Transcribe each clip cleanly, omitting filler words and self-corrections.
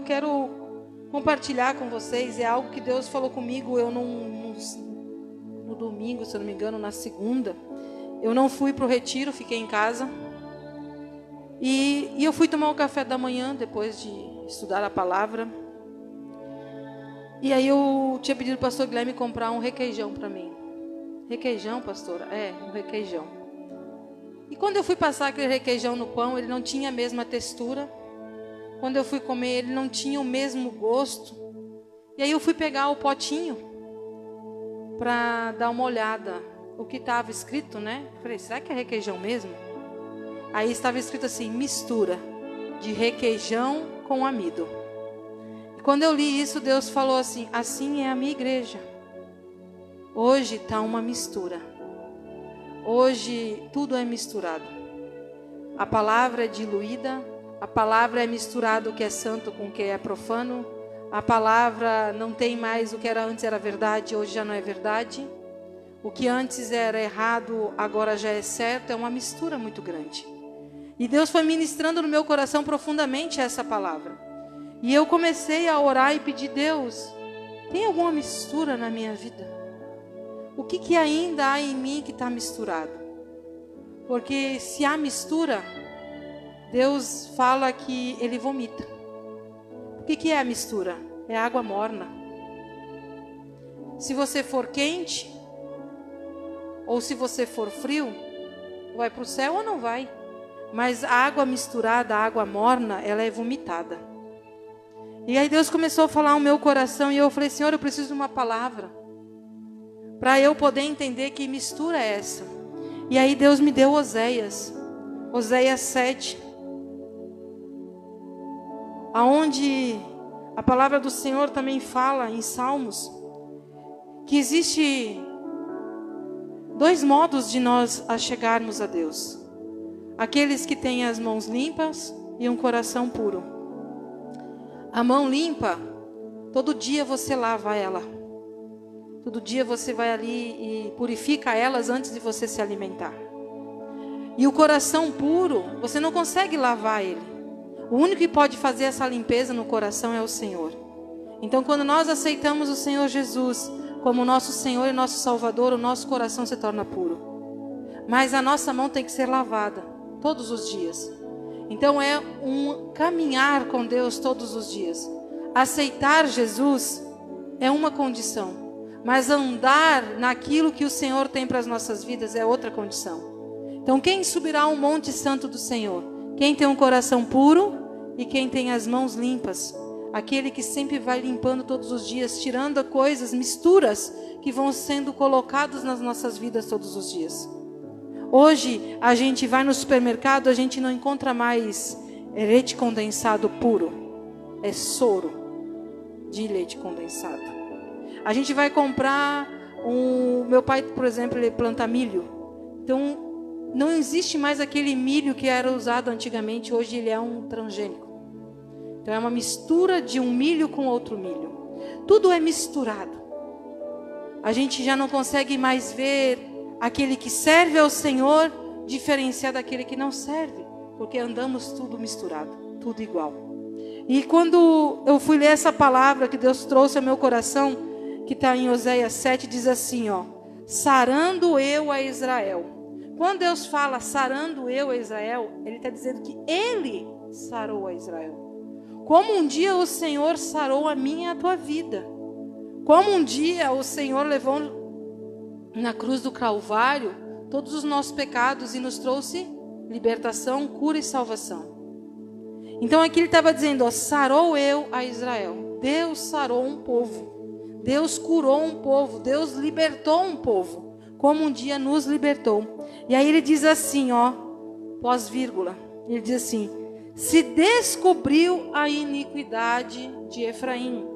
quero compartilhar com vocês. É algo que Deus falou comigo. Eu no domingo, se eu não me engano, na segunda, eu não fui para o retiro, fiquei em casa. E eu fui tomar um café da manhã, depois de estudar a palavra. E aí eu tinha pedido para o pastor Guilherme comprar um requeijão para mim. Requeijão, pastora? É, um requeijão. E quando eu fui passar aquele requeijão no pão, ele não tinha a mesma textura. Quando eu fui comer, ele não tinha o mesmo gosto. E aí eu fui pegar o potinho para dar uma olhada. O que estava escrito, né? Eu falei, será que é requeijão mesmo? Aí estava escrito assim, mistura de requeijão com amido. E quando eu li isso, Deus falou assim, assim é a minha igreja. Hoje está uma mistura. Hoje tudo é misturado. A palavra é diluída, a palavra é misturado o que é santo com o que é profano. A palavra não tem mais o que era antes era verdade, hoje já não é verdade. O que antes era errado, agora já é certo. É uma mistura muito grande. E Deus foi ministrando no meu coração profundamente essa palavra. E eu comecei a orar e pedir, Deus, tem alguma mistura na minha vida? O que ainda há em mim que está misturado? Porque se há mistura, Deus fala que Ele vomita. O que é a mistura? É água morna. Se você for quente, ou se você for frio, vai para o céu ou não vai? Mas a água misturada, a água morna, ela é vomitada. E aí Deus começou a falar ao meu coração, e eu falei, Senhor, eu preciso de uma palavra, para eu poder entender que mistura é essa. E aí Deus me deu Oséias 7, aonde a palavra do Senhor também fala em Salmos, que existe 2 modos de nós chegarmos a Deus. Aqueles que têm as mãos limpas e um coração puro. A mão limpa, todo dia você lava ela. Todo dia você vai ali e purifica elas antes de você se alimentar. E o coração puro, você não consegue lavar ele. O único que pode fazer essa limpeza no coração é o Senhor. Então, quando nós aceitamos o Senhor Jesus como nosso Senhor e nosso Salvador, o nosso coração se torna puro. Mas a nossa mão tem que ser lavada todos os dias. Então é um caminhar com Deus todos os dias. Aceitar Jesus é uma condição. Mas andar naquilo que o Senhor tem para as nossas vidas é outra condição. Então quem subirá ao monte santo do Senhor? Quem tem um coração puro e quem tem as mãos limpas. Aquele que sempre vai limpando todos os dias, tirando coisas, misturas que vão sendo colocadas nas nossas vidas todos os dias. Hoje a gente vai no supermercado, a gente não encontra mais leite condensado puro. É soro de leite condensado. A gente vai comprar meu pai, por exemplo, ele planta milho. Então não existe mais aquele milho que era usado antigamente. Hoje ele é um transgênico. Então é uma mistura de um milho com outro milho. Tudo é misturado. A gente já não consegue mais ver aquele que serve ao Senhor diferenciar daquele que não serve. Porque andamos tudo misturado, tudo igual. E quando eu fui ler essa palavra que Deus trouxe ao meu coração, que está em Oséias 7, diz assim, ó, sarando eu a Israel. Quando Deus fala sarando eu a Israel, Ele está dizendo que Ele sarou a Israel. Como um dia o Senhor sarou a minha e a tua vida. Como um dia o Senhor levou na cruz do Calvário todos os nossos pecados e nos trouxe libertação, cura e salvação. Então aqui ele estava dizendo, ó, sarou eu a Israel. Deus sarou um povo. Deus curou um povo, Deus libertou um povo, como um dia nos libertou. E aí ele diz assim, ó, pós-vírgula, ele diz assim, se descobriu a iniquidade de Efraim,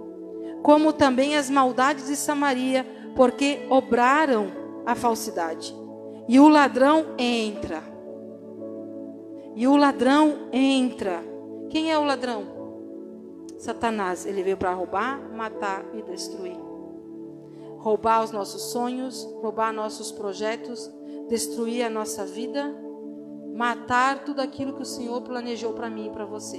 como também as maldades de Samaria, porque obraram a falsidade. E o ladrão entra. E o ladrão entra. Quem é o ladrão? Satanás, ele veio para roubar, matar e destruir. Roubar os nossos sonhos, roubar nossos projetos, destruir a nossa vida, matar tudo aquilo que o Senhor planejou para mim e para você.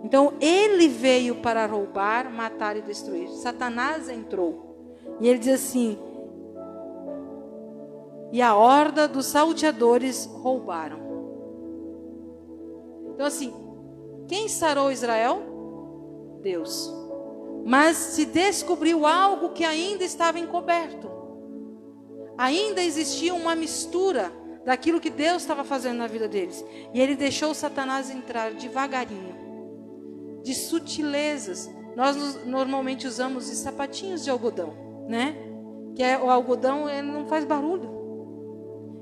Então ele veio para roubar, matar e destruir. Satanás entrou. E ele diz assim: e a horda dos salteadores roubaram. Então assim, quem sarou Israel? Deus. Mas se descobriu algo que ainda estava encoberto. Ainda existia uma mistura daquilo que Deus estava fazendo na vida deles. E ele deixou Satanás entrar devagarinho, de sutilezas. Nós normalmente usamos de sapatinhos de algodão, né? Que é, o algodão, ele não faz barulho.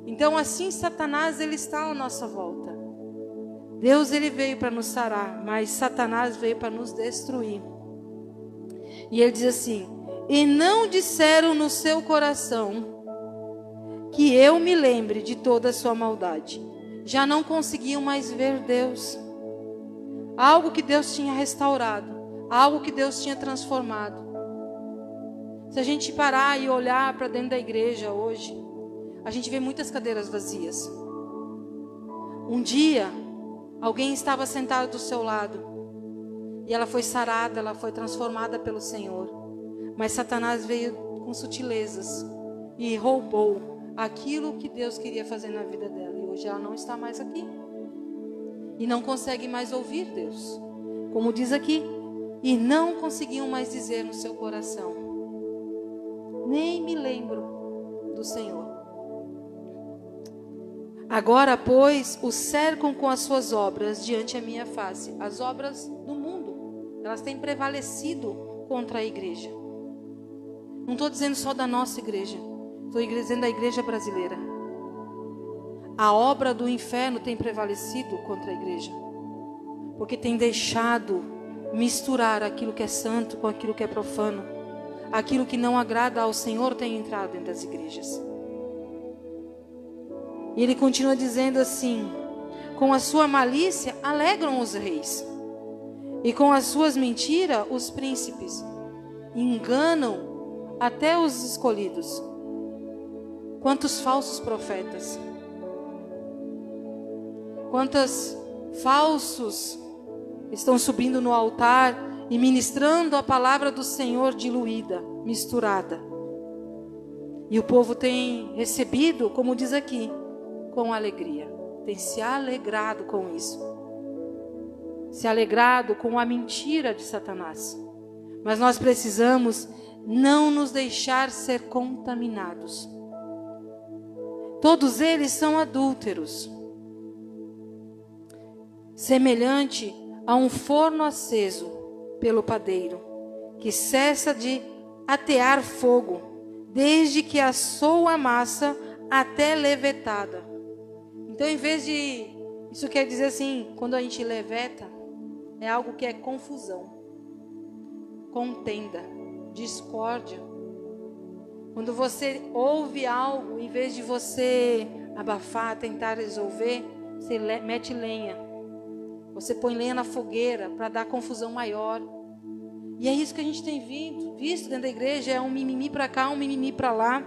Então assim Satanás, ele está à nossa volta. Deus, ele veio para nos sarar, mas Satanás veio para nos destruir. E ele diz assim: e não disseram no seu coração que eu me lembre de toda a sua maldade. Já não conseguiam mais ver Deus. Algo que Deus tinha restaurado, algo que Deus tinha transformado. Se a gente parar e olhar para dentro da igreja hoje, a gente vê muitas cadeiras vazias. Um dia, alguém estava sentado do seu lado, e ela foi sarada, ela foi transformada pelo Senhor. Mas Satanás veio com sutilezas e roubou aquilo que Deus queria fazer na vida dela. E hoje ela não está mais aqui. E não consegue mais ouvir Deus. Como diz aqui, e não conseguiam mais dizer no seu coração: nem me lembro do Senhor. Agora, pois, o cercam com as suas obras diante a minha face. As obras do mundo, elas têm prevalecido contra a igreja. Não estou dizendo só da nossa igreja, estou dizendo da igreja brasileira. A obra do inferno tem prevalecido contra a igreja, porque tem deixado misturar aquilo que é santo com aquilo que é profano. Aquilo que não agrada ao Senhor tem entrado dentro das igrejas. E ele continua dizendo assim: com a sua malícia alegram os reis, e com as suas mentiras os príncipes. Enganam até os escolhidos. Quantos falsos profetas, quantos falsos estão subindo no altar e ministrando a palavra do Senhor diluída, misturada. E o povo tem recebido, como diz aqui, com alegria. Tem se alegrado com isso. Se alegrado com a mentira de Satanás. Mas nós precisamos não nos deixar ser contaminados. Todos eles são adúlteros. Semelhante a um forno aceso pelo padeiro, que cessa de atear fogo, desde que assou a massa até levetada. Então, em vez de... Isso quer dizer assim, quando a gente leveta, é algo que é confusão, contenda, discórdia. Quando você ouve algo, em vez de você abafar, tentar resolver, você mete lenha. Você põe lenha na fogueira para dar confusão maior. E é isso que a gente tem visto dentro da igreja, é um mimimi para cá, um mimimi para lá.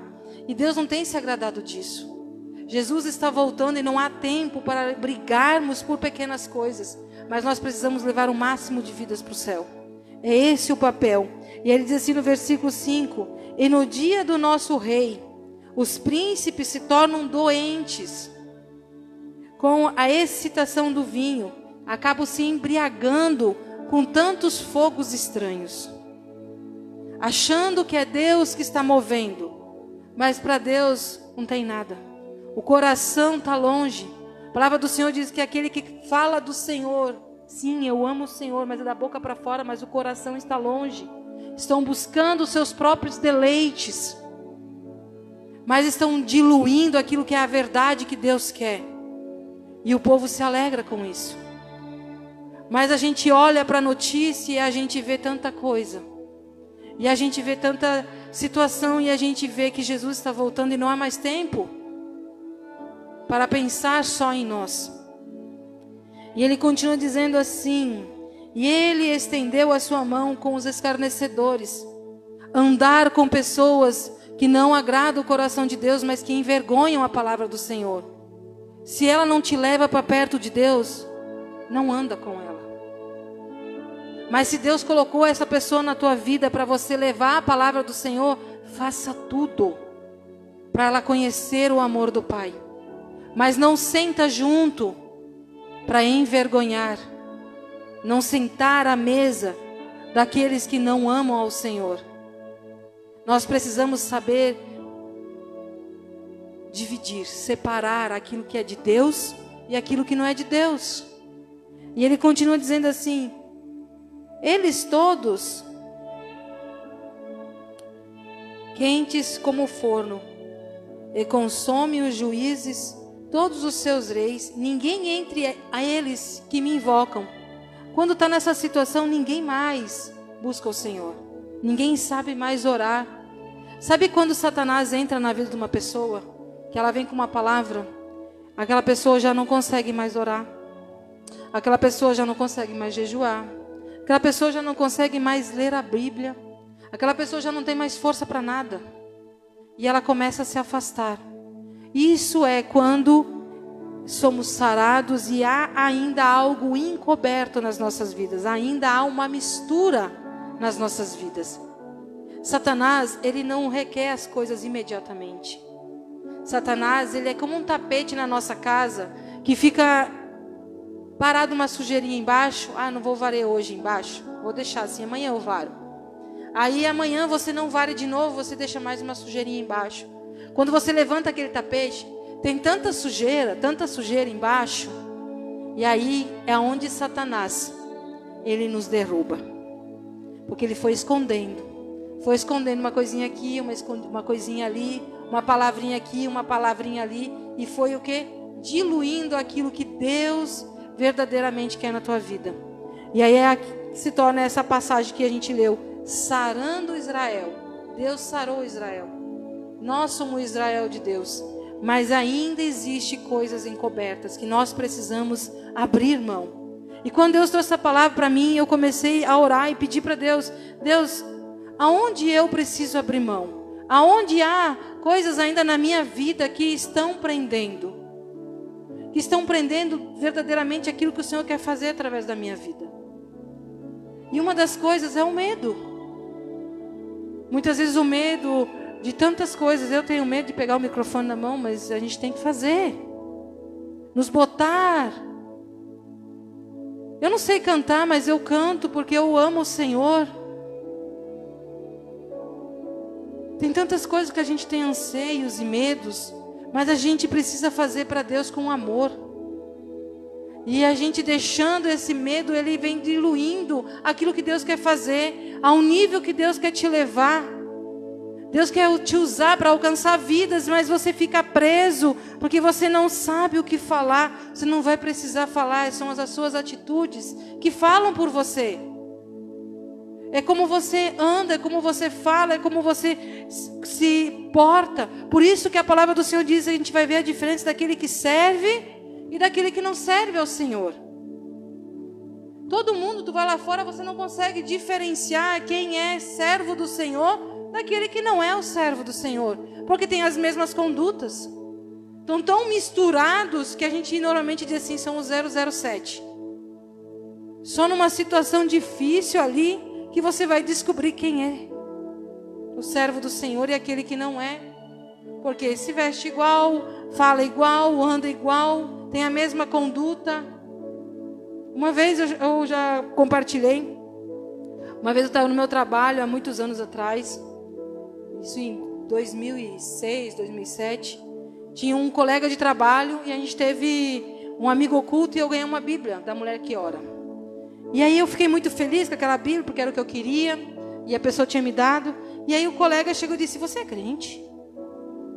E Deus não tem se agradado disso. Jesus está voltando e não há tempo para brigarmos por pequenas coisas. Mas nós precisamos levar o máximo de vidas para o céu. É esse o papel. E ele diz assim no versículo 5: e no dia do nosso rei, os príncipes se tornam doentes com a excitação do vinho, acabam se embriagando com tantos fogos estranhos, achando que é Deus que está movendo, mas para Deus não tem nada. O coração está longe. A palavra do Senhor diz que aquele que fala do Senhor, sim, eu amo o Senhor, mas é da boca para fora, mas o coração está longe. Estão buscando os seus próprios deleites, mas estão diluindo aquilo que é a verdade que Deus quer. E o povo se alegra com isso. Mas a gente olha para a notícia e a gente vê tanta coisa. E a gente vê tanta situação e a gente vê que Jesus está voltando e não há mais tempo para pensar só em nós. E ele continua dizendo assim: e ele estendeu a sua mão com os escarnecedores. Andar com pessoas que não agradam o coração de Deus, mas que envergonham a palavra do Senhor. Se ela não te leva para perto de Deus, não anda com ela. Mas se Deus colocou essa pessoa na tua vida para você levar a palavra do Senhor, faça tudo para ela conhecer o amor do Pai. Mas não senta junto para envergonhar. Não sentar à mesa daqueles que não amam ao Senhor. Nós precisamos saber dividir, separar aquilo que é de Deus e aquilo que não é de Deus. E ele continua dizendo assim: eles todos quentes como forno, e consomem os juízes, todos os seus reis, ninguém entre a eles que me invocam. Quando está nessa situação, ninguém mais busca o Senhor. Ninguém sabe mais orar. Sabe quando Satanás entra na vida de uma pessoa, que ela vem com uma palavra, aquela pessoa já não consegue mais orar. Aquela pessoa já não consegue mais jejuar. Aquela pessoa já não consegue mais ler a Bíblia. Aquela pessoa já não tem mais força para nada. E ela começa a se afastar. Isso é quando somos sarados e há ainda algo encoberto nas nossas vidas. Ainda há uma mistura nas nossas vidas. Satanás, ele não requer as coisas imediatamente. Satanás, ele é como um tapete na nossa casa, que fica parado uma sujeirinha embaixo. Ah, não vou varrer hoje embaixo. Vou deixar assim, amanhã eu varo. Aí amanhã você não vare de novo, você deixa mais uma sujeirinha embaixo. Quando você levanta aquele tapete, tem tanta sujeira embaixo. E aí é onde Satanás, ele nos derruba. Porque ele foi escondendo. Foi escondendo uma coisinha aqui, uma coisinha ali, uma palavrinha aqui, uma palavrinha ali. E foi o quê? Diluindo aquilo que Deus verdadeiramente quer na tua vida. E aí se torna essa passagem que a gente leu. Sarando Israel. Deus sarou Israel. Nós somos o Israel de Deus. Mas ainda existe coisas encobertas que nós precisamos abrir mão. E quando Deus trouxe essa palavra para mim, eu comecei a orar e pedir para Deus: Deus, aonde eu preciso abrir mão? Aonde há coisas ainda na minha vida que estão prendendo? Que estão prendendo verdadeiramente aquilo que o Senhor quer fazer através da minha vida. E uma das coisas é o medo. Muitas vezes o medo de tantas coisas. Eu tenho medo de pegar o microfone na mão, mas a gente tem que fazer. Nos botar. Eu não sei cantar, mas eu canto porque eu amo o Senhor. Tem tantas coisas que a gente tem anseios e medos, mas a gente precisa fazer para Deus com amor. E a gente deixando esse medo, ele vem diluindo aquilo que Deus quer fazer, ao nível que Deus quer te levar. Deus quer te usar para alcançar vidas, mas você fica preso, porque você não sabe o que falar. Você não vai precisar falar, são as suas atitudes que falam por você. É como você anda, é como você fala, é como você se porta. Por isso que a palavra do Senhor diz, a gente vai ver a diferença daquele que serve e daquele que não serve ao Senhor. Todo mundo, tu vai lá fora, você não consegue diferenciar quem é servo do Senhor daquele que não é o servo do Senhor, porque tem as mesmas condutas. Estão tão misturados que a gente normalmente diz assim, são os 007. Só numa situação difícil ali que você vai descobrir quem é o servo do Senhor e aquele que não é. Porque se veste igual, fala igual, anda igual, tem a mesma conduta. Uma vez eu já compartilhei. Uma vez eu estava no meu trabalho, há muitos anos atrás, isso em 2006, 2007. Tinha um colega de trabalho e a gente teve um amigo oculto e eu ganhei uma Bíblia da Mulher que Ora. E aí eu fiquei muito feliz com aquela Bíblia, porque era o que eu queria. E a pessoa tinha me dado. E aí o colega chegou e disse, você é crente?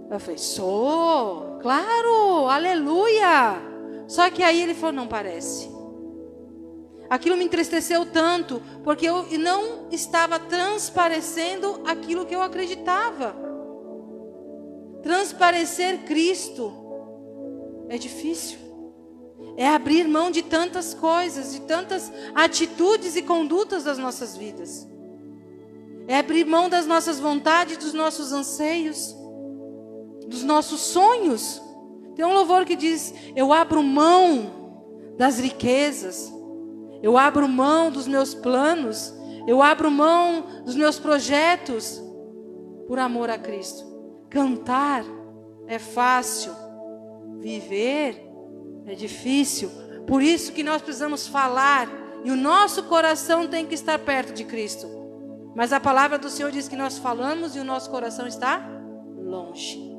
Eu falei, sou, claro, aleluia. Só que aí ele falou, não parece. Aquilo me entristeceu tanto, porque eu não estava transparecendo aquilo que eu acreditava. Transparecer Cristo é difícil. É abrir mão de tantas coisas, de tantas atitudes e condutas das nossas vidas. É abrir mão das nossas vontades, dos nossos anseios, dos nossos sonhos. Tem um louvor que diz, eu abro mão das riquezas. Eu abro mão dos meus planos, eu abro mão dos meus projetos por amor a Cristo. Cantar é fácil, viver é difícil. Por isso que nós precisamos falar, e o nosso coração tem que estar perto de Cristo. Mas a palavra do Senhor diz que nós falamos e o nosso coração está longe.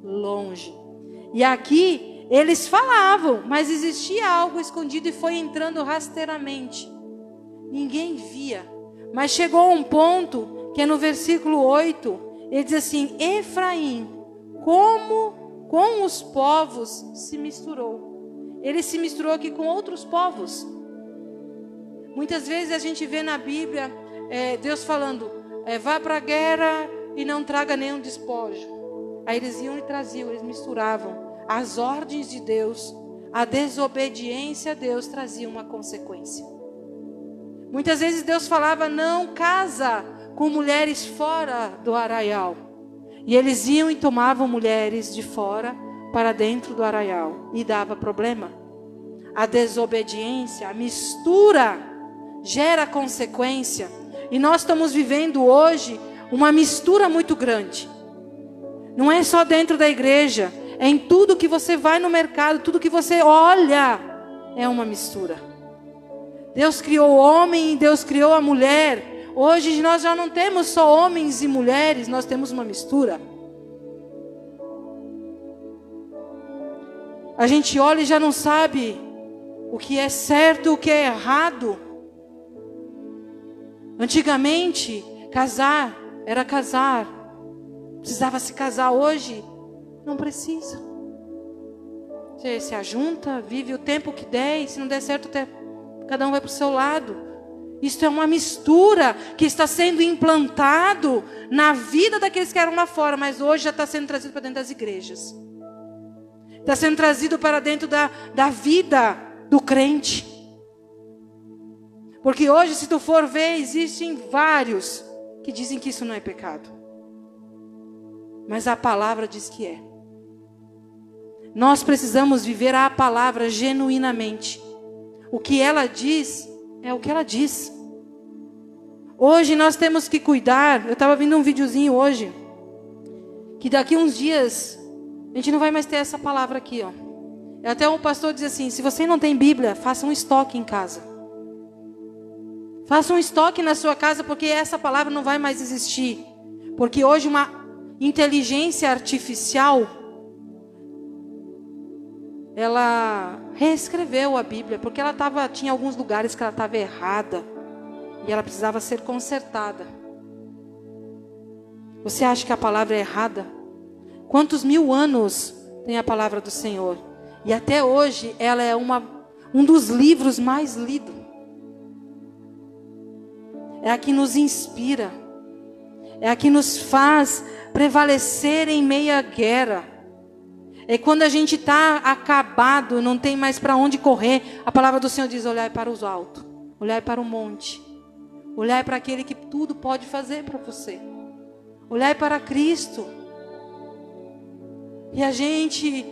Longe. E aqui eles falavam, mas existia algo escondido e foi entrando rasteiramente. Ninguém via. Mas chegou a um ponto que é no versículo 8, ele diz assim: Efraim, como com os povos se misturou. Ele se misturou aqui com outros povos. Muitas vezes a gente vê na Bíblia Deus falando, vá para a guerra e não traga nenhum despojo. Aí eles iam e traziam, eles misturavam. As ordens de Deus, a desobediência a Deus trazia uma consequência. Muitas vezes Deus falava, não casa com mulheres fora do arraial. E eles iam e tomavam mulheres de fora para dentro do arraial. E dava problema. A desobediência, a mistura gera consequência. E nós estamos vivendo hoje uma mistura muito grande. Não é só dentro da igreja. É em tudo que você vai no mercado, tudo que você olha, é uma mistura. Deus criou o homem e Deus criou a mulher. Hoje nós já não temos só homens e mulheres, nós temos uma mistura. A gente olha e já não sabe o que é certo e o que é errado. Antigamente, casar era casar. Precisava se casar. Hoje, não precisa. Você se ajunta, vive o tempo que der, e se não der certo, cada um vai para o seu lado. Isso é uma mistura que está sendo implantado na vida daqueles que eram lá fora, mas hoje já está sendo trazido para dentro das igrejas. Está sendo trazido para dentro da vida do crente. Porque hoje, se tu for ver, existem vários que dizem que isso não é pecado. Mas a palavra diz que é. Nós precisamos viver a palavra genuinamente. O que ela diz, é o que ela diz. Hoje nós temos que cuidar. Eu estava vendo um videozinho hoje, que daqui uns dias, a gente não vai mais ter essa palavra aqui, ó. Até um pastor diz assim, se você não tem Bíblia, faça um estoque em casa. Faça um estoque na sua casa, porque essa palavra não vai mais existir. Porque hoje uma inteligência artificial, ela reescreveu a Bíblia, porque ela tinha alguns lugares que ela estava errada, e ela precisava ser consertada. Você acha que a palavra é errada? Quantos 1000 anos tem a palavra do Senhor? E até hoje ela é um dos livros mais lidos. É a que nos inspira. É a que nos faz prevalecer em meio à guerra. É quando a gente está acabado, não tem mais para onde correr. A palavra do Senhor diz, olhai para os altos. Olhai para o monte. Olhai para aquele que tudo pode fazer para você. Olhai para Cristo. E a gente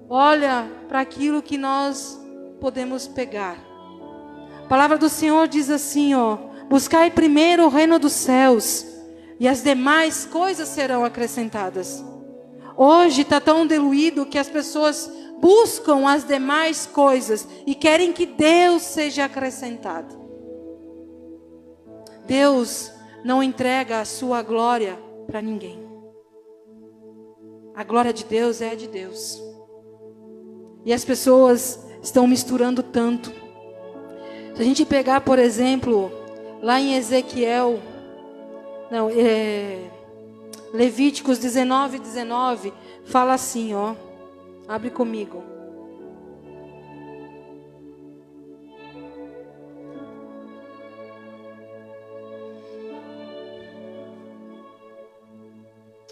olha para aquilo que nós podemos pegar. A palavra do Senhor diz assim, ó. Buscai primeiro o reino dos céus, e as demais coisas serão acrescentadas. Hoje está tão diluído que as pessoas buscam as demais coisas e querem que Deus seja acrescentado. Deus não entrega a sua glória para ninguém. A glória de Deus é de Deus. E as pessoas estão misturando tanto. Se a gente pegar, por exemplo, lá em Ezequiel, Levíticos 19:19, fala assim, ó. Abre comigo.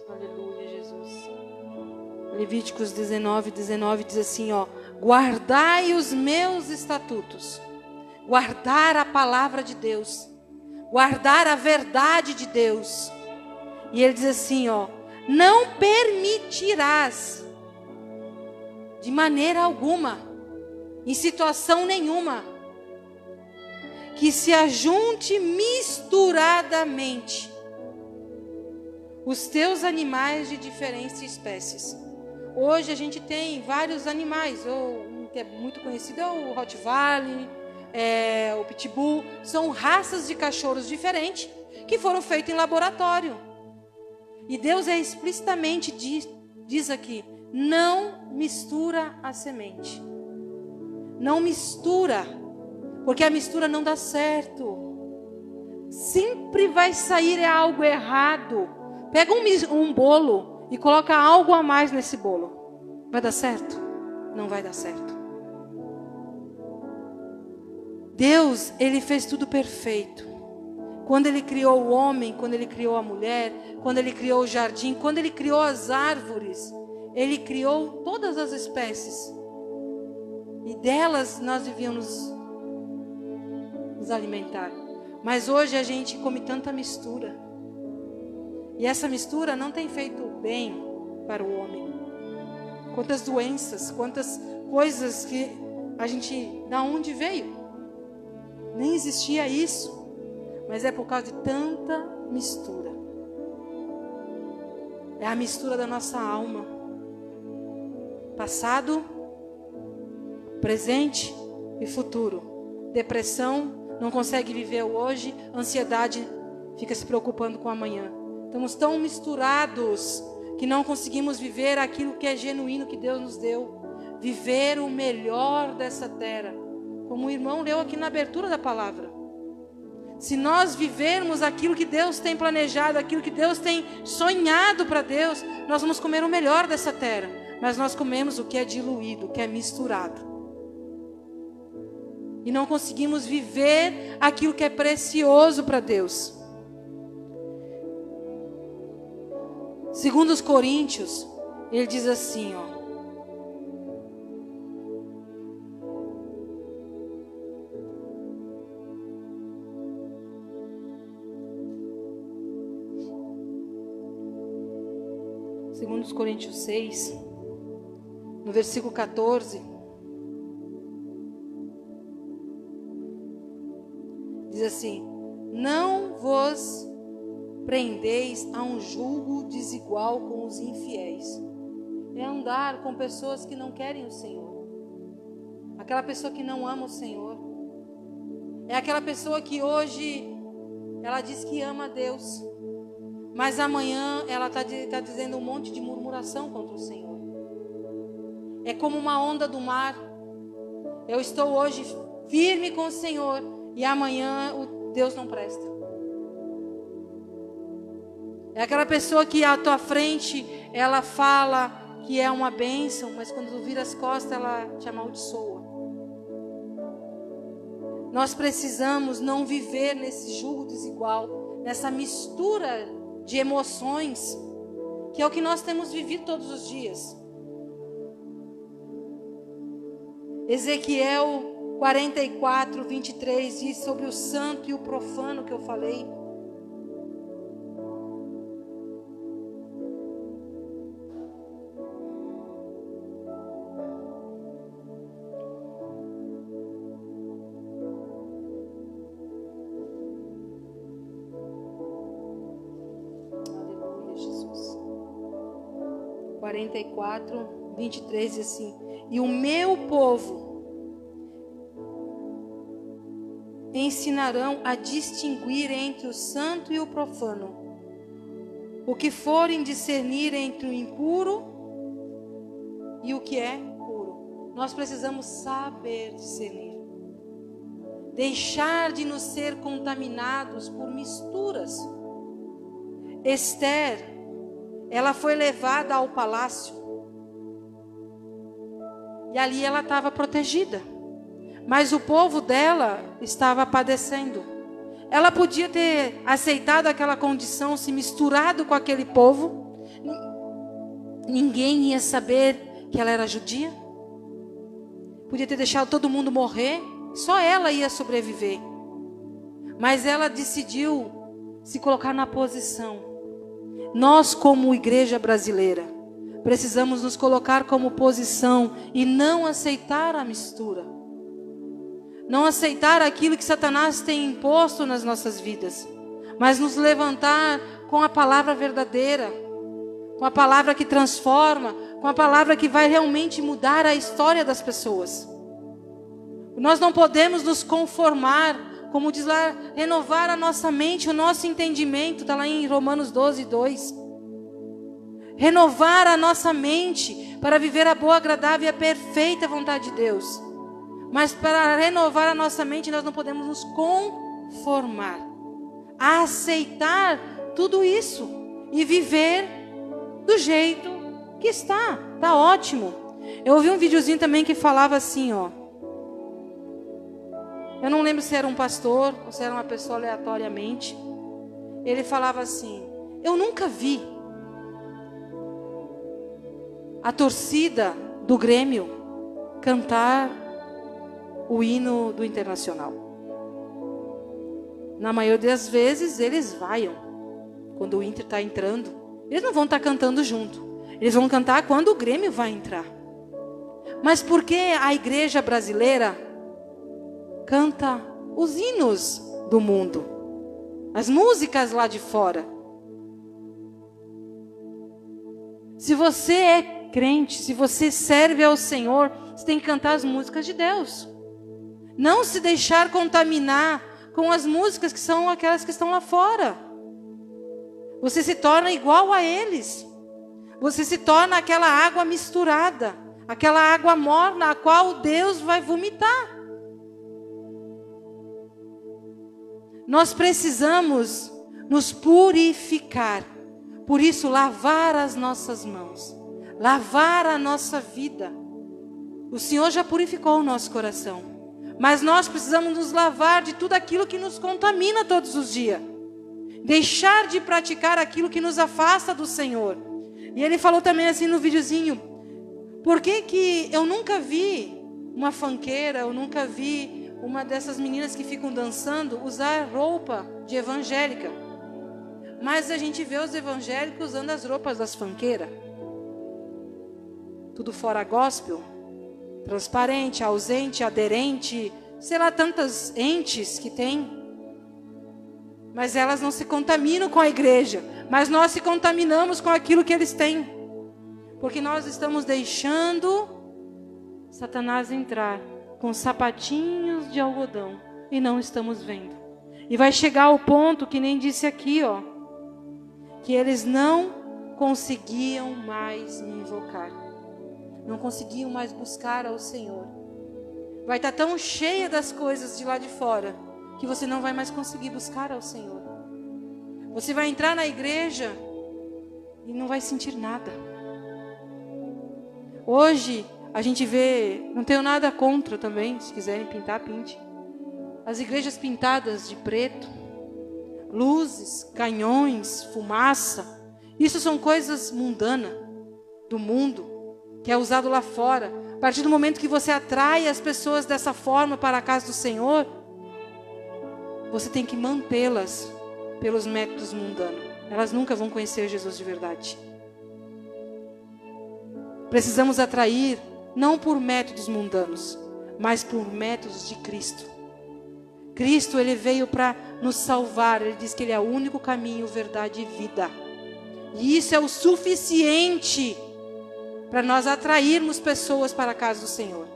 Aleluia, Jesus. Levíticos 19:19 diz assim, ó. Guardai os meus estatutos. Guardar a palavra de Deus. Guardar a verdade de Deus. E ele diz assim, ó. Não permitirás, de maneira alguma, em situação nenhuma, que se ajunte misturadamente os teus animais de diferentes espécies. Hoje a gente tem vários animais, um que é muito conhecido é o Rottweiler, o Pitbull. São raças de cachorros diferentes que foram feitos em laboratório. E Deus explicitamente diz aqui, não mistura a semente. Não mistura, porque a mistura não dá certo. Sempre vai sair algo errado. Pega um bolo e coloca algo a mais nesse bolo. Vai dar certo? Não vai dar certo. Deus, Ele fez tudo perfeito. Quando Ele criou o homem, quando Ele criou a mulher, quando Ele criou o jardim, quando Ele criou as árvores, Ele criou todas as espécies. E delas nós devíamos nos alimentar. Mas hoje a gente come tanta mistura. E essa mistura não tem feito bem para o homem. Quantas doenças, quantas coisas que a gente, da onde veio? Nem existia isso. Mas é por causa de tanta mistura. É a mistura da nossa alma. Passado, presente e futuro. Depressão, não consegue viver o hoje. Ansiedade, fica se preocupando com o amanhã. Estamos tão misturados que não conseguimos viver aquilo que é genuíno que Deus nos deu. Viver o melhor dessa terra. Como o irmão leu aqui na abertura da palavra. Se nós vivermos aquilo que Deus tem planejado, aquilo que Deus tem sonhado para Deus, nós vamos comer o melhor dessa terra. Mas nós comemos o que é diluído, o que é misturado. E não conseguimos viver aquilo que é precioso para Deus. Segundo os Coríntios, ele diz assim, ó. Segundo os Coríntios 6, no versículo 14, diz assim: não vos prendeis a um julgo desigual com os infiéis. É andar com pessoas que não querem o Senhor. Aquela pessoa que não ama o Senhor. É aquela pessoa que hoje ela diz que ama a Deus, mas amanhã ela está dizendo um monte de murmuração contra o Senhor. É como uma onda do mar. Eu estou hoje firme com o Senhor e amanhã o Deus não presta. É aquela pessoa que à tua frente ela fala que é uma bênção, mas quando tu vira as costas ela te amaldiçoa. Nós precisamos não viver nesse julgo desigual, nessa mistura de emoções, que é o que nós temos vivido todos os dias. Ezequiel 44, 23 diz sobre o santo e o profano que eu falei. Aleluia, Jesus. 44, 23 diz assim: e o meu povo ensinarão a distinguir entre o santo e o profano, o que forem discernir entre o impuro e o que é puro. Nós precisamos saber discernir, deixar de nos ser contaminados por misturas. Esther, ela foi levada ao palácio e ali ela estava protegida. Mas o povo dela estava padecendo. Ela podia ter aceitado aquela condição, se misturado com aquele povo. Ninguém ia saber que ela era judia. Podia ter deixado todo mundo morrer. Só ela ia sobreviver. Mas ela decidiu se colocar na posição. Nós, como igreja brasileira, precisamos nos colocar como posição e não aceitar a mistura. não aceitar aquilo que Satanás tem imposto nas nossas vidas, mas nos levantar com a palavra verdadeira, com a palavra que transforma, com a palavra que vai realmente mudar a história das pessoas. Nós não podemos nos conformar, como diz lá, renovar a nossa mente, o nosso entendimento, está lá em Romanos 12, 2. Renovar a nossa mente para viver a boa, agradável e a perfeita vontade de Deus. Mas para renovar a nossa mente, nós não podemos nos conformar, a aceitar tudo isso e viver do jeito que está ótimo. Eu ouvi um videozinho também que falava assim, ó. Eu não lembro se era um pastor ou se era uma pessoa aleatoriamente. Ele falava assim: eu nunca vi a torcida do Grêmio cantar o hino do Internacional. Na maioria das vezes eles vaiam quando o Inter está entrando. Eles não vão estar cantando junto. Eles vão cantar quando o Grêmio vai entrar. Mas por que a igreja brasileira canta os hinos do mundo, as músicas lá de fora? Se você é crente, se você serve ao Senhor, você tem que cantar as músicas de Deus. Não se deixar contaminar com as músicas que são aquelas que estão lá fora. Você se torna igual a eles. Você se torna aquela água misturada, aquela água morna a qual Deus vai vomitar. Nós precisamos nos purificar. Por isso, lavar as nossas mãos, lavar a nossa vida. O Senhor já purificou o nosso coração, mas nós precisamos nos lavar de tudo aquilo que nos contamina todos os dias. Deixar de praticar aquilo que nos afasta do Senhor. E ele falou também assim no videozinho: por que eu nunca vi uma funkeira, eu nunca vi uma dessas meninas que ficam dançando usar roupa de evangélica, mas a gente vê os evangélicos usando as roupas das funkeiras, tudo fora gospel, transparente, ausente, aderente, sei lá, tantas entes que tem. Mas elas não se contaminam com a igreja, mas nós se contaminamos com aquilo que eles têm, porque nós estamos deixando Satanás entrar com sapatinhos de algodão e não estamos vendo. E vai chegar ao ponto que nem disse aqui, ó, que eles não conseguiam mais me invocar, não conseguiam mais buscar ao Senhor. Vai estar tão cheia das coisas de lá de fora que você não vai mais conseguir buscar ao Senhor. Você vai entrar na igreja e não vai sentir nada. Hoje a gente vê, não tenho nada contra também, se quiserem pintar, pinte. As igrejas pintadas de preto, luzes, canhões, fumaça. Isso são coisas mundanas do mundo, que é usado lá fora. A partir do momento que você atrai as pessoas dessa forma para a casa do Senhor, você tem que mantê-las pelos métodos mundanos. Elas nunca vão conhecer Jesus de verdade. Precisamos atrair, não por métodos mundanos, mas por métodos de Cristo. Cristo, Ele veio para nos salvar. Ele diz que Ele é o único caminho, verdade e vida. E isso é o suficiente para nós atrairmos pessoas para a casa do Senhor.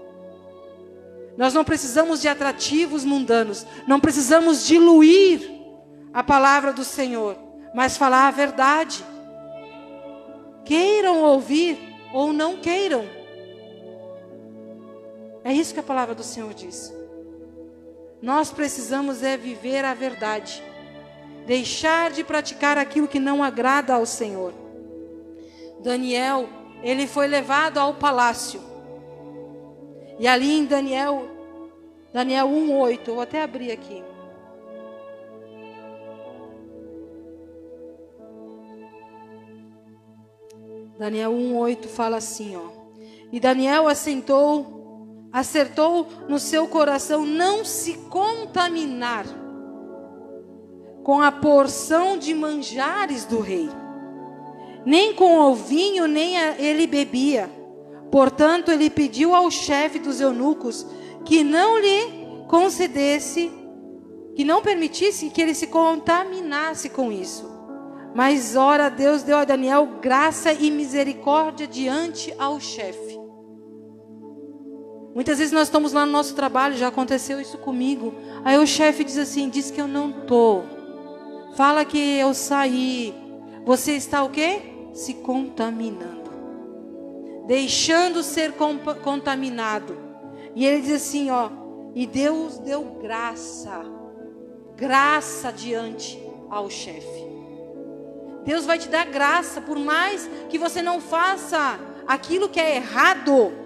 Nós não precisamos de atrativos mundanos, não precisamos diluir a palavra do Senhor, mas falar a verdade. Queiram ouvir ou não queiram. É isso que a palavra do Senhor diz. Nós precisamos viver a verdade, deixar de praticar aquilo que não agrada ao Senhor. Daniel, ele foi levado ao palácio. E ali em Daniel 1:8, eu vou até abrir aqui. Daniel 1:8 fala assim, ó. E Daniel acertou no seu coração não se contaminar com a porção de manjares do rei, nem com o vinho, nem ele bebia. Portanto, ele pediu ao chefe dos eunucos que não lhe concedesse, que não permitisse que ele se contaminasse com isso. Mas ora, Deus deu a Daniel graça e misericórdia diante ao chefe. Muitas vezes nós estamos lá no nosso trabalho, já aconteceu isso comigo. Aí o chefe diz assim, diz que eu não estou. Fala que eu saí. Você está o quê? Se contaminando. Deixando ser contaminado. E ele diz assim, ó. E Deus deu graça diante ao chefe. Deus vai te dar graça, por mais que você não faça aquilo que é errado,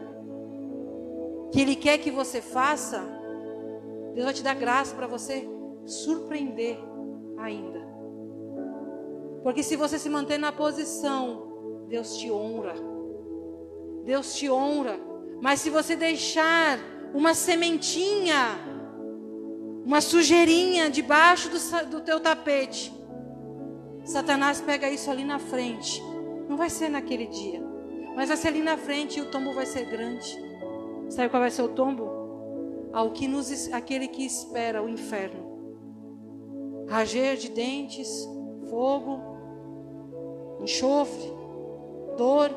que Ele quer que você faça, Deus vai te dar graça para você surpreender ainda. Porque se você se manter na posição, Deus te honra. Deus te honra. Mas se você deixar uma sementinha, uma sujeirinha debaixo do teu tapete, Satanás pega isso ali na frente. Não vai ser naquele dia, mas vai ser ali na frente e o tombo vai ser grande. Sabe qual vai ser o tombo? Aquele que espera o inferno. Ranger de dentes, fogo, enxofre, dor,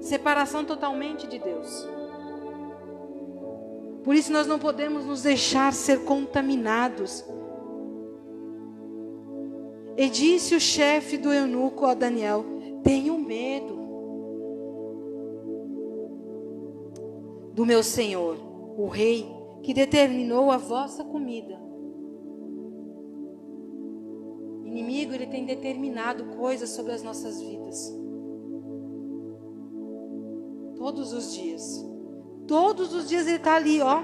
separação totalmente de Deus. Por isso nós não podemos nos deixar ser contaminados. E disse o chefe do eunuco a Daniel: tenho medo do meu senhor, o rei, que determinou a vossa comida. O inimigo, ele tem determinado coisas sobre as nossas vidas. Todos os dias. Todos os dias ele está ali, ó,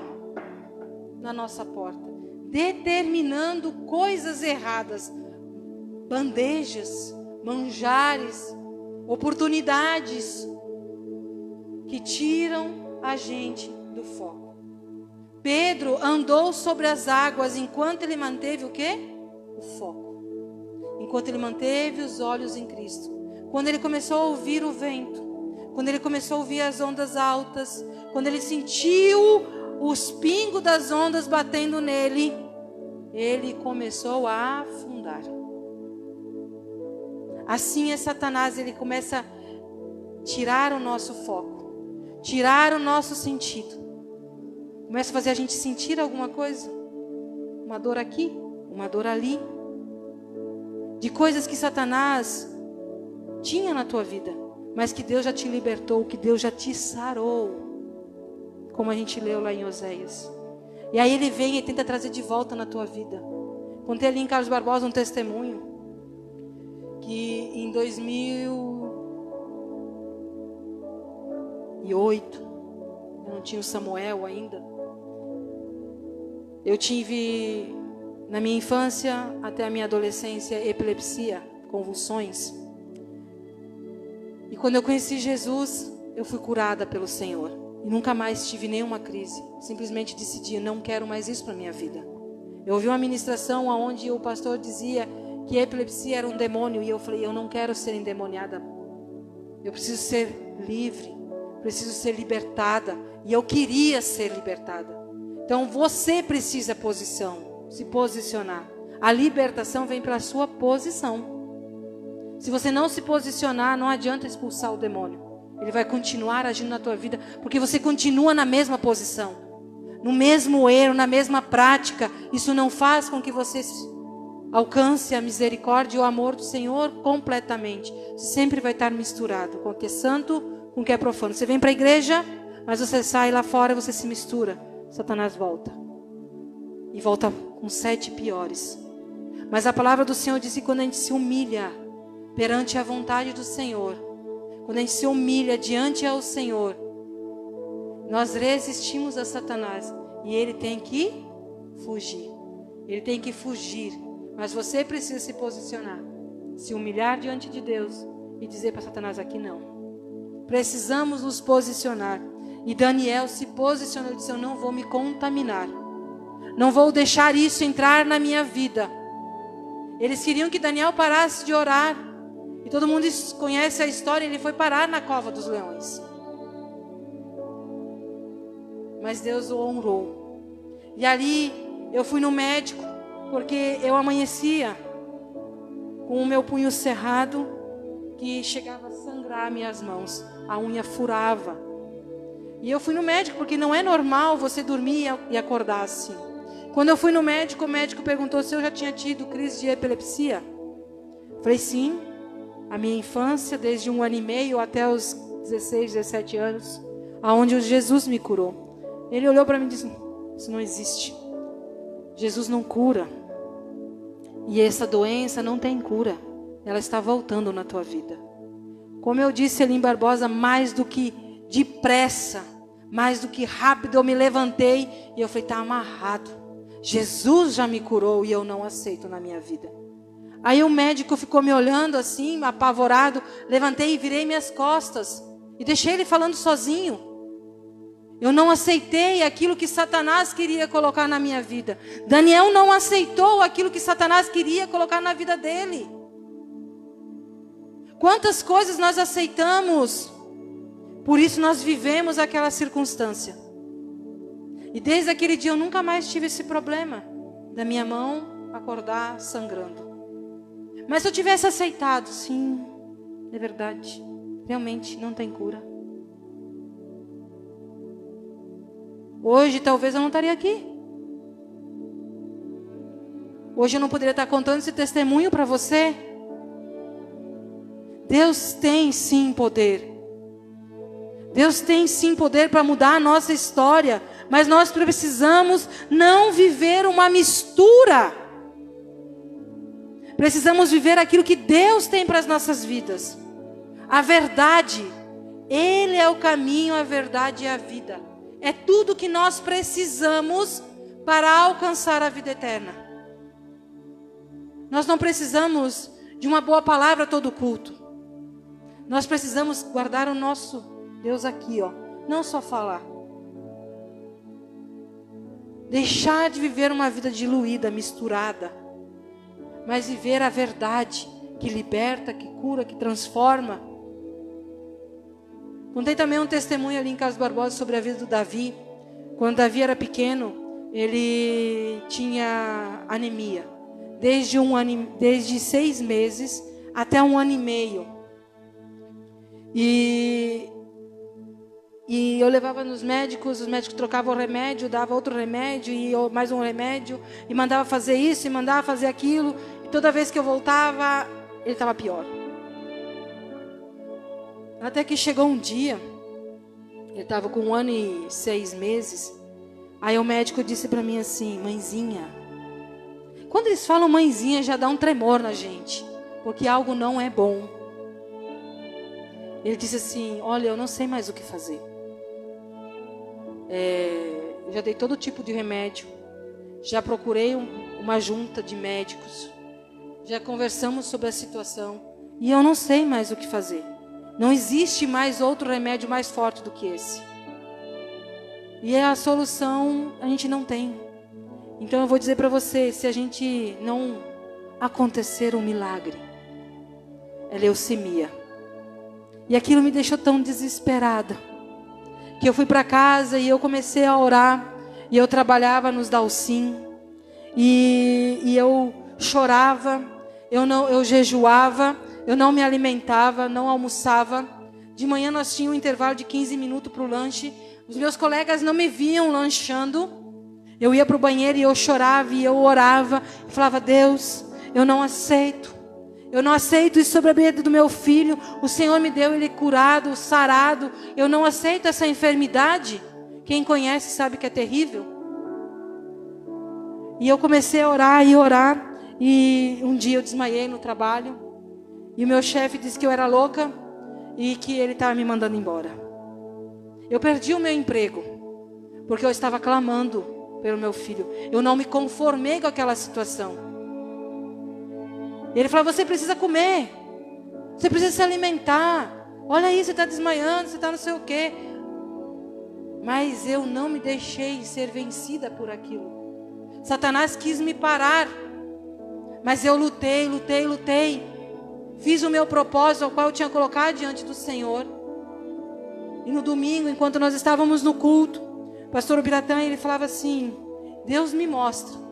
na nossa porta, determinando coisas erradas, bandejas, manjares, oportunidades que tiram a gente do foco. Pedro andou sobre as águas enquanto ele manteve o quê? O foco. Enquanto ele manteve os olhos em Cristo. Quando ele começou a ouvir o vento, quando ele começou a ouvir as ondas altas, quando ele sentiu os pingos das ondas batendo nele, ele começou a afundar. Assim é Satanás, ele começa a tirar o nosso foco, tirar o nosso sentido. Começa a fazer a gente sentir alguma coisa, uma dor aqui, uma dor ali, de coisas que Satanás tinha na tua vida, mas que Deus já te libertou, que Deus já te sarou, como a gente leu lá em Oséias. E aí ele vem e tenta trazer de volta na tua vida. Contei ali em Carlos Barbosa um testemunho, que em 2008, eu não tinha o Samuel ainda, eu tive, na minha infância até a minha adolescência, epilepsia, convulsões. E quando eu conheci Jesus, eu fui curada pelo Senhor. E nunca mais tive nenhuma crise. Simplesmente decidi, não quero mais isso para a minha vida. Eu ouvi uma ministração onde o pastor dizia que a epilepsia era um demônio. E eu falei, eu não quero ser endemoniada. Eu preciso ser livre. Preciso ser libertada. E eu queria ser libertada. Então você precisa se posicionar. A libertação vem pela sua posição. Se você não se posicionar, não adianta expulsar o demônio. Ele vai continuar agindo na tua vida, porque você continua na mesma posição, no mesmo erro, na mesma prática. Isso não faz com que você alcance a misericórdia e o amor do Senhor completamente. Você sempre vai estar misturado com o que é santo, com o que é profano. Você vem para a igreja, mas você sai lá fora e você se mistura. Satanás volta. E volta com 7 piores. Mas a palavra do Senhor diz que quando a gente se humilha perante a vontade do Senhor, quando a gente se humilha diante ao Senhor, nós resistimos a Satanás. E ele tem que fugir. Ele tem que fugir. Mas você precisa se posicionar. Se humilhar diante de Deus. E dizer para Satanás, aqui não. Precisamos nos posicionar. E Daniel se posicionou e disse, eu não vou me contaminar. Não vou deixar isso entrar na minha vida. Eles queriam que Daniel parasse de orar. E todo mundo conhece a história, ele foi parar na cova dos leões. Mas Deus o honrou. E ali eu fui no médico, porque eu amanhecia com o meu punho cerrado, que chegava a sangrar minhas mãos, a unha furava. E eu fui no médico, porque não é normal você dormir e acordar assim. Quando eu fui no médico, o médico perguntou se eu já tinha tido crise de epilepsia. Falei sim, a minha infância, desde 1 ano e meio até os 16, 17 anos, aonde Jesus me curou. Ele olhou para mim e disse: isso não existe. Jesus não cura. E essa doença não tem cura. Ela está voltando na tua vida. Como eu disse ali em Barbosa, mais do que depressa, mais do que rápido, eu me levantei e eu falei: está amarrado. Jesus já me curou e eu não aceito na minha vida. Aí o médico ficou me olhando assim, apavorado. Levantei e virei minhas costas e deixei ele falando sozinho. Eu não aceitei aquilo que Satanás queria colocar na minha vida. Daniel não aceitou aquilo que Satanás queria colocar na vida dele. Quantas coisas nós aceitamos, por isso nós vivemos aquela circunstância. E desde aquele dia eu nunca mais tive esse problema da minha mão acordar sangrando. Mas se eu tivesse aceitado, sim, é verdade, realmente não tem cura. Hoje talvez eu não estaria aqui. Hoje eu não poderia estar contando esse testemunho para você. Deus tem sim poder. Deus tem sim poder para mudar a nossa história. Mas nós precisamos não viver uma mistura. Precisamos viver aquilo que Deus tem para as nossas vidas. A verdade. Ele é o caminho, a verdade e a vida. É tudo que nós precisamos para alcançar a vida eterna. Nós não precisamos de uma boa palavra todo culto. Nós precisamos guardar o nosso Deus aqui, ó. Não só falar. Deixar de viver uma vida diluída, misturada. Mas viver a verdade que liberta, que cura, que transforma. Contei também um testemunho ali em Carlos Barbosa sobre a vida do Davi. Quando Davi era pequeno, ele tinha anemia. Desde 6 meses até 1 ano e meio. E eu levava nos médicos, os médicos trocavam o remédio, dava outro remédio, e mais um remédio, e mandava fazer isso, e mandava fazer aquilo. E toda vez que eu voltava, ele estava pior. Até que chegou um dia, ele estava com 1 ano e 6 meses, aí o médico disse para mim assim: mãezinha. Quando eles falam mãezinha, já dá um tremor na gente, porque algo não é bom. Ele disse assim: olha, eu não sei mais o que fazer. Eu já dei todo tipo de remédio, já procurei uma junta de médicos, já conversamos sobre a situação, e eu não sei mais o que fazer. Não existe mais outro remédio mais forte do que esse. E a solução a gente não tem. Então eu vou dizer para você, se a gente não acontecer um milagre, é leucemia. E aquilo me deixou tão desesperada, que eu fui para casa e eu comecei a orar, e eu trabalhava nos Dalcin, e eu chorava, eu jejuava, eu não me alimentava, não almoçava. De manhã nós tínhamos um intervalo de 15 minutos para o lanche. Os meus colegas não me viam lanchando. Eu ia para o banheiro e eu chorava e eu orava. E falava: Deus, eu não aceito. Eu não aceito isso sobre a vida do meu filho. O Senhor me deu ele curado, sarado. Eu não aceito essa enfermidade. Quem conhece sabe que é terrível. E eu comecei a orar e orar. E um dia eu desmaiei no trabalho. E o meu chefe disse que eu era louca e que ele estava me mandando embora. Eu perdi o meu emprego, porque eu estava clamando pelo meu filho. Eu não me conformei com aquela situação. Ele falou: você precisa comer, você precisa se alimentar. Olha aí, você está desmaiando, você está não sei o quê. Mas eu não me deixei ser vencida por aquilo. Satanás quis me parar, mas eu lutei. Fiz o meu propósito, ao qual eu tinha colocado diante do Senhor. E no domingo, enquanto nós estávamos no culto, o pastor Ubiratã, ele falava assim, Deus me mostra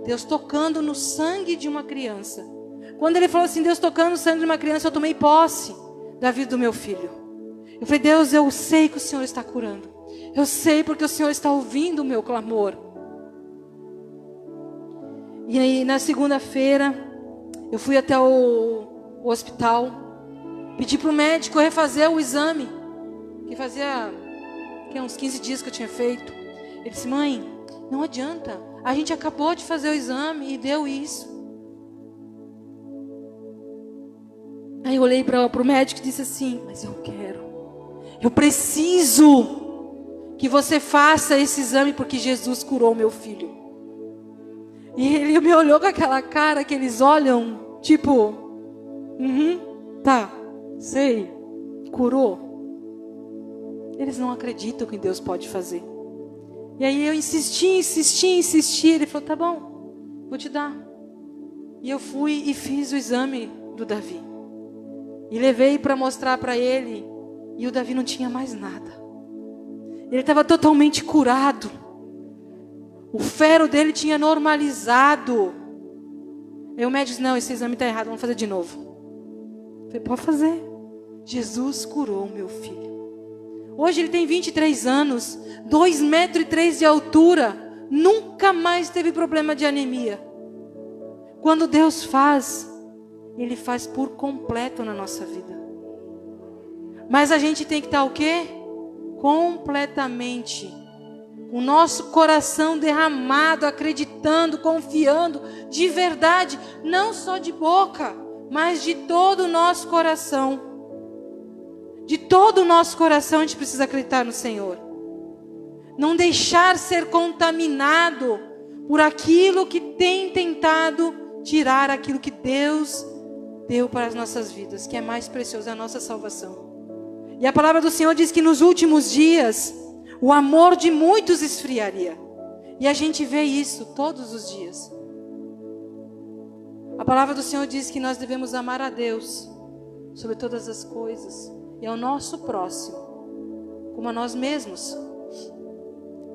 Deus tocando no sangue de uma criança. Quando ele falou assim, Deus tocando no sangue de uma criança, eu tomei posse da vida do meu filho. Eu falei, Deus, eu sei que o Senhor está curando. Eu sei porque o Senhor está ouvindo o meu clamor. E aí, na segunda-feira, eu fui até o hospital, pedi para o médico refazer o exame, que fazia uns 15 dias que eu tinha feito. Ele disse, mãe, não adianta, a gente acabou de fazer o exame e deu isso. Aí eu olhei para o médico e disse assim, mas eu preciso que você faça esse exame porque Jesus curou meu filho. E ele me olhou com aquela cara que eles olham, tipo, tá, sei, curou. Eles não acreditam que Deus pode fazer. E aí eu insisti, ele falou, tá bom, vou te dar. E eu fui e fiz o exame do Davi. E levei para mostrar para ele, e o Davi não tinha mais nada. Ele estava totalmente curado. O ferro dele tinha normalizado. Aí o médico disse, não, esse exame está errado, vamos fazer de novo. Eu falei, pode fazer. Jesus curou o meu filho. Hoje ele tem 23 anos, 2,3 metros de altura, nunca mais teve problema de anemia. Quando Deus faz, Ele faz por completo na nossa vida. Mas a gente tem que estar o quê? Completamente. O nosso coração derramado, acreditando, confiando, de verdade, não só de boca, mas de todo o nosso coração. De todo o nosso coração a gente precisa acreditar no Senhor. Não deixar ser contaminado por aquilo que tem tentado tirar aquilo que Deus deu para as nossas vidas, que é mais precioso, a nossa salvação. E a palavra do Senhor diz que nos últimos dias o amor de muitos esfriaria. E a gente vê isso todos os dias. A palavra do Senhor diz que nós devemos amar a Deus sobre todas as coisas e ao nosso próximo como a nós mesmos.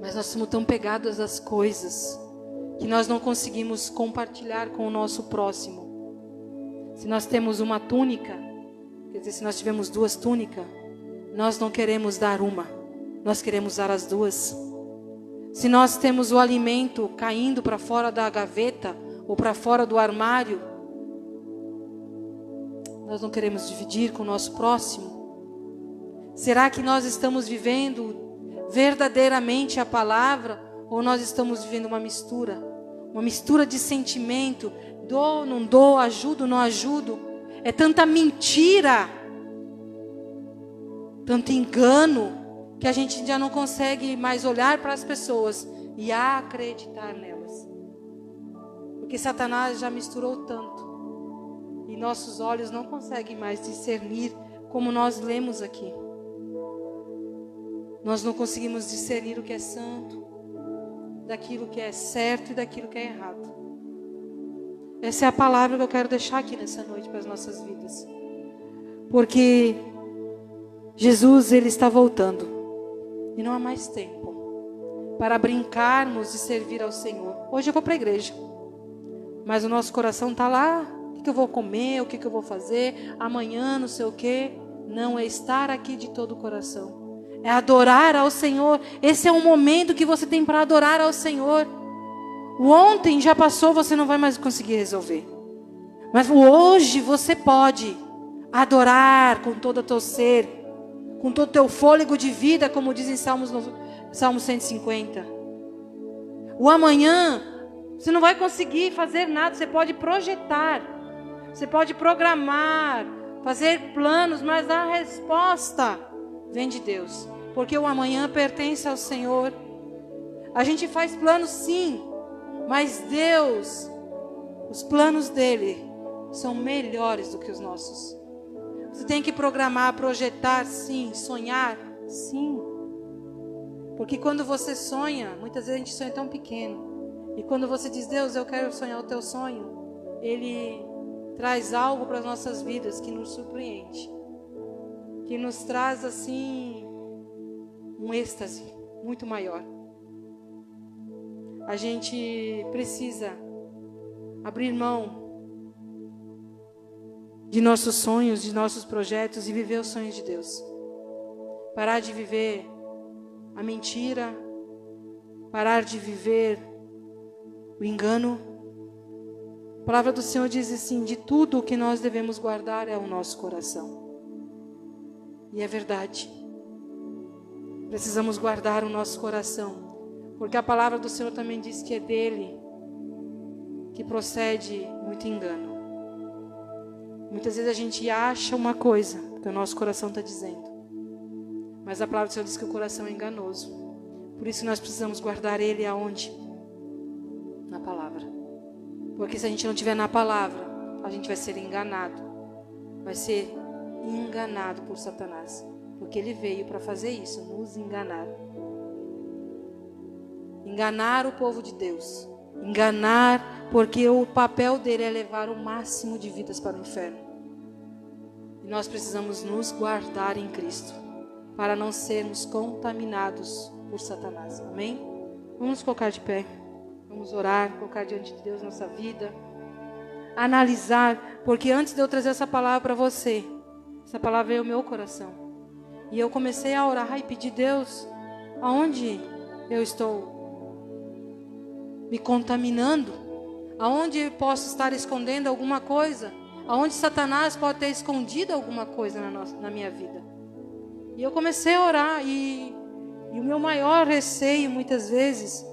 Mas nós somos tão pegados às coisas que nós não conseguimos compartilhar com o nosso próximo. Se nós temos uma túnica, quer dizer, se nós tivermos 2 túnicas, nós não queremos dar uma, nós queremos dar as 2. Se nós temos o alimento caindo para fora da gaveta ou para fora do armário, nós não queremos dividir com o nosso próximo. Será que nós estamos vivendo verdadeiramente a palavra ou nós estamos vivendo uma mistura de sentimento, dou, não dou, ajudo, não ajudo? É tanta mentira, tanto engano, que a gente já não consegue mais olhar para as pessoas e acreditar nelas. Porque Satanás já misturou tanto e nossos olhos não conseguem mais discernir, como nós lemos aqui. Nós não conseguimos discernir o que é santo daquilo que é certo e daquilo que é errado. Essa é a palavra que eu quero deixar aqui nessa noite para as nossas vidas. Porque Jesus, Ele está voltando. E não há mais tempo para brincarmos de servir ao Senhor. Hoje eu vou para a igreja. Mas o nosso coração está lá. O que eu vou comer? O que eu vou fazer? Amanhã não sei o quê. Não, é estar aqui de todo o coração. É adorar ao Senhor. Esse é um momento que você tem para adorar ao Senhor. O ontem já passou, você não vai mais conseguir resolver. Mas o hoje você pode adorar com todo o teu ser, com todo o teu fôlego de vida, como diz em Salmo 150. O amanhã, você não vai conseguir fazer nada, você pode projetar, você pode programar, fazer planos, mas a resposta vem de Deus. Porque o amanhã pertence ao Senhor. A gente faz planos sim, mas Deus, os planos dele são melhores do que os nossos. Você tem que programar, projetar sim, sonhar sim. Porque quando você sonha, muitas vezes a gente sonha tão pequeno. E quando você diz, Deus, eu quero sonhar o teu sonho, Ele traz algo para as nossas vidas que nos surpreende. Que nos traz assim um êxtase muito maior. a gente precisa abrir mão de nossos sonhos, de nossos projetos e viver os sonhos de Deus. Parar de viver a mentira, parar de viver o engano. A palavra do Senhor diz assim: de tudo o que nós devemos guardar é o nosso coração. E é verdade. Precisamos guardar o nosso coração, porque a palavra do Senhor também diz que é dele que procede muito engano. Muitas vezes a gente acha uma coisa que o nosso coração está dizendo, mas a palavra do Senhor diz que o coração é enganoso. Por isso nós precisamos guardar ele aonde? Na palavra. Porque se a gente não tiver na palavra, a gente vai ser enganado. Vai ser enganado por Satanás. Porque ele veio para fazer isso, nos enganar. Enganar o povo de Deus. Enganar, porque o papel dele é levar o máximo de vidas para o inferno. E nós precisamos nos guardar em Cristo, para não sermos contaminados por Satanás. Amém? Vamos nos colocar de pé. Vamos orar, colocar diante de Deus nossa vida. Analisar, porque antes de eu trazer essa palavra para você, essa palavra veio ao meu coração. E eu comecei a orar e pedir: Deus, aonde eu estou me contaminando? Aonde eu posso estar escondendo alguma coisa? Aonde Satanás pode ter escondido alguma coisa na minha vida? E eu comecei a orar e o meu maior receio muitas vezes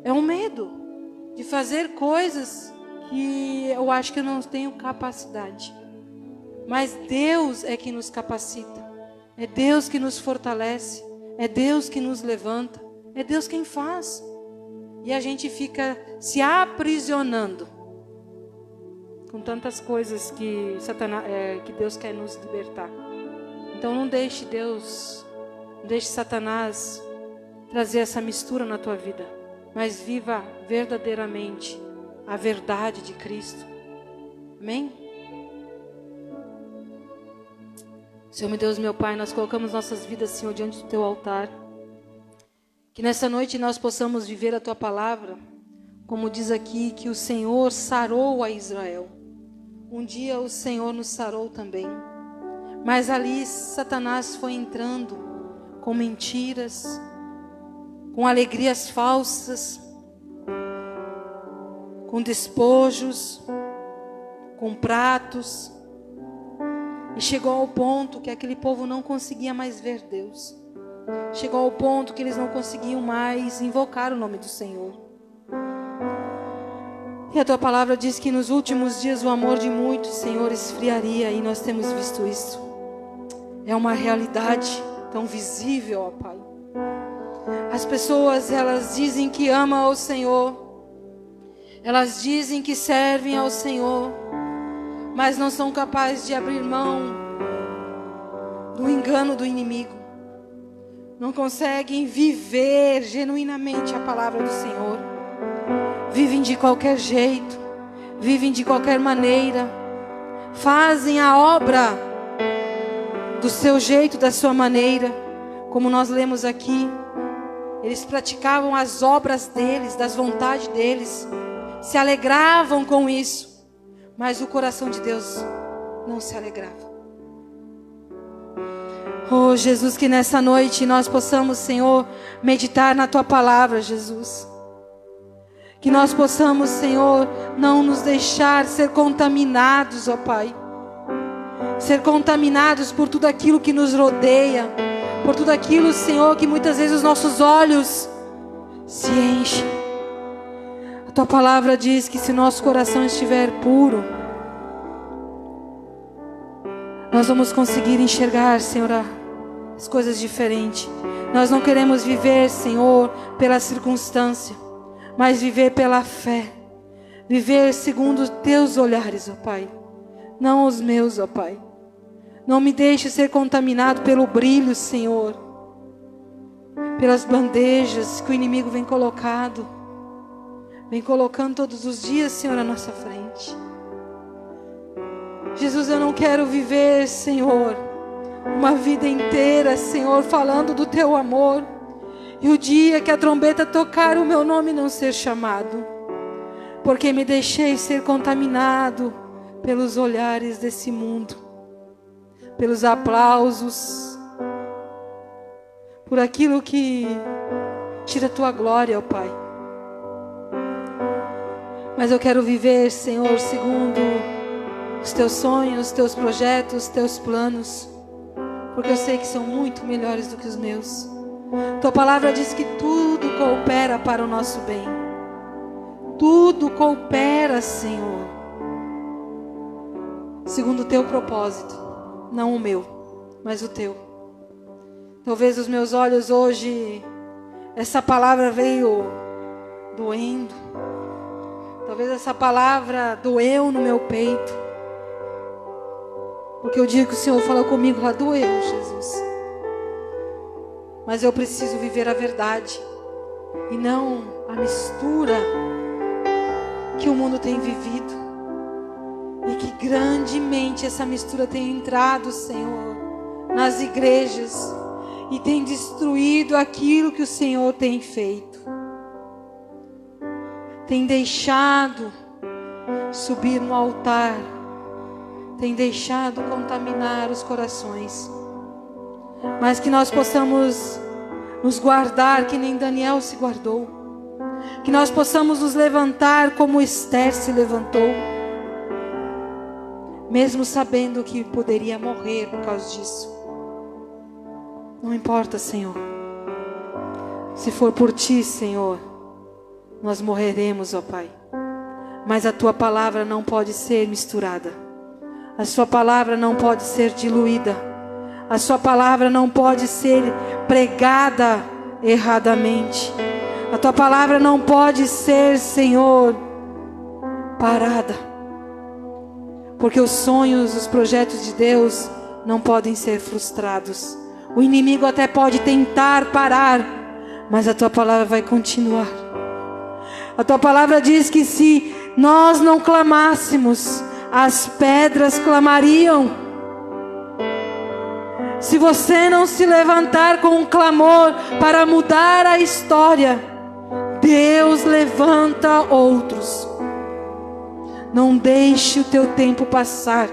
é o medo de fazer coisas que eu acho que eu não tenho capacidade. Mas Deus é que nos capacita. É Deus que nos fortalece. É Deus que nos levanta. É Deus quem faz. E a gente fica se aprisionando com tantas coisas que que Deus quer nos libertar. Então não deixe Satanás trazer essa mistura na tua vida, mas viva verdadeiramente a verdade de Cristo. Amém? Senhor meu Deus, meu Pai, nós colocamos nossas vidas, Senhor, diante do teu altar. Que nessa noite nós possamos viver a tua palavra, como diz aqui, que o Senhor sarou a Israel. Um dia o Senhor nos sarou também. Mas ali Satanás foi entrando com mentiras, com alegrias falsas, com despojos, com pratos. E chegou ao ponto que aquele povo não conseguia mais ver Deus. Chegou ao ponto que eles não conseguiam mais invocar o nome do Senhor. E a tua palavra diz que nos últimos dias o amor de muitos, Senhor, esfriaria. E nós temos visto isso. É uma realidade tão visível, ó Pai. As pessoas, elas dizem que amam ao Senhor. Elas dizem que servem ao Senhor, mas não são capazes de abrir mão do engano do inimigo. Não conseguem viver genuinamente a palavra do Senhor. Vivem de qualquer jeito, vivem de qualquer maneira, fazem a obra do seu jeito, da sua maneira, como nós lemos aqui. Eles praticavam as obras deles, das vontades deles, se alegravam com isso. Mas o coração de Deus não se alegrava. Oh Jesus, que nessa noite nós possamos, Senhor, meditar na tua palavra, Jesus. Que nós possamos, Senhor, não nos deixar ser contaminados, ó Pai. Ser contaminados por tudo aquilo que nos rodeia, por tudo aquilo, Senhor, que muitas vezes os nossos olhos se enchem. A tua palavra diz que se nosso coração estiver puro, nós vamos conseguir enxergar, Senhor, as coisas diferentes. Nós não queremos viver, Senhor, pela circunstância, mas viver pela fé. Viver segundo os teus olhares, ó Pai. Não os meus, ó Pai. Não me deixe ser contaminado pelo brilho, Senhor. Pelas bandejas que o inimigo vem colocando. Vem colocando todos os dias, Senhor, à nossa frente. Jesus, eu não quero viver, Senhor, uma vida inteira, Senhor, falando do teu amor. E o dia que a trombeta tocar, o meu nome não ser chamado, porque me deixei ser contaminado pelos olhares desse mundo, pelos aplausos, por aquilo que tira a tua glória, ó Pai. Mas eu quero viver, Senhor, segundo os teus sonhos, os teus projetos, os teus planos, porque eu sei que são muito melhores do que os meus. Tua palavra diz que tudo coopera para o nosso bem. Tudo coopera, Senhor, segundo o teu propósito, não o meu, mas o teu. Talvez os meus olhos hoje, essa palavra veio doendo. Talvez essa palavra doeu no meu peito, porque o dia que o Senhor falou comigo, ela doeu, Jesus. Mas eu preciso viver a verdade e não a mistura que o mundo tem vivido. E que grandemente essa mistura tem entrado, Senhor, nas igrejas e tem destruído aquilo que o Senhor tem feito. Tem deixado subir no altar, tem deixado contaminar os corações. Mas que nós possamos nos guardar que nem Daniel se guardou. Que nós possamos nos levantar como Esther se levantou, mesmo sabendo que poderia morrer por causa disso. Não importa, Senhor. Se for por Ti, Senhor, nós morreremos, ó Pai. Mas a Tua palavra não pode ser misturada. A Sua palavra não pode ser diluída. A Sua palavra não pode ser pregada erradamente. A Tua palavra não pode ser, Senhor, parada. Porque os sonhos, os projetos de Deus não podem ser frustrados. O inimigo até pode tentar parar, mas a Tua palavra vai continuar. A Tua palavra diz que se nós não clamássemos, as pedras clamariam. Se você não se levantar com um clamor para mudar a história, Deus levanta outros. Não deixe o teu tempo passar.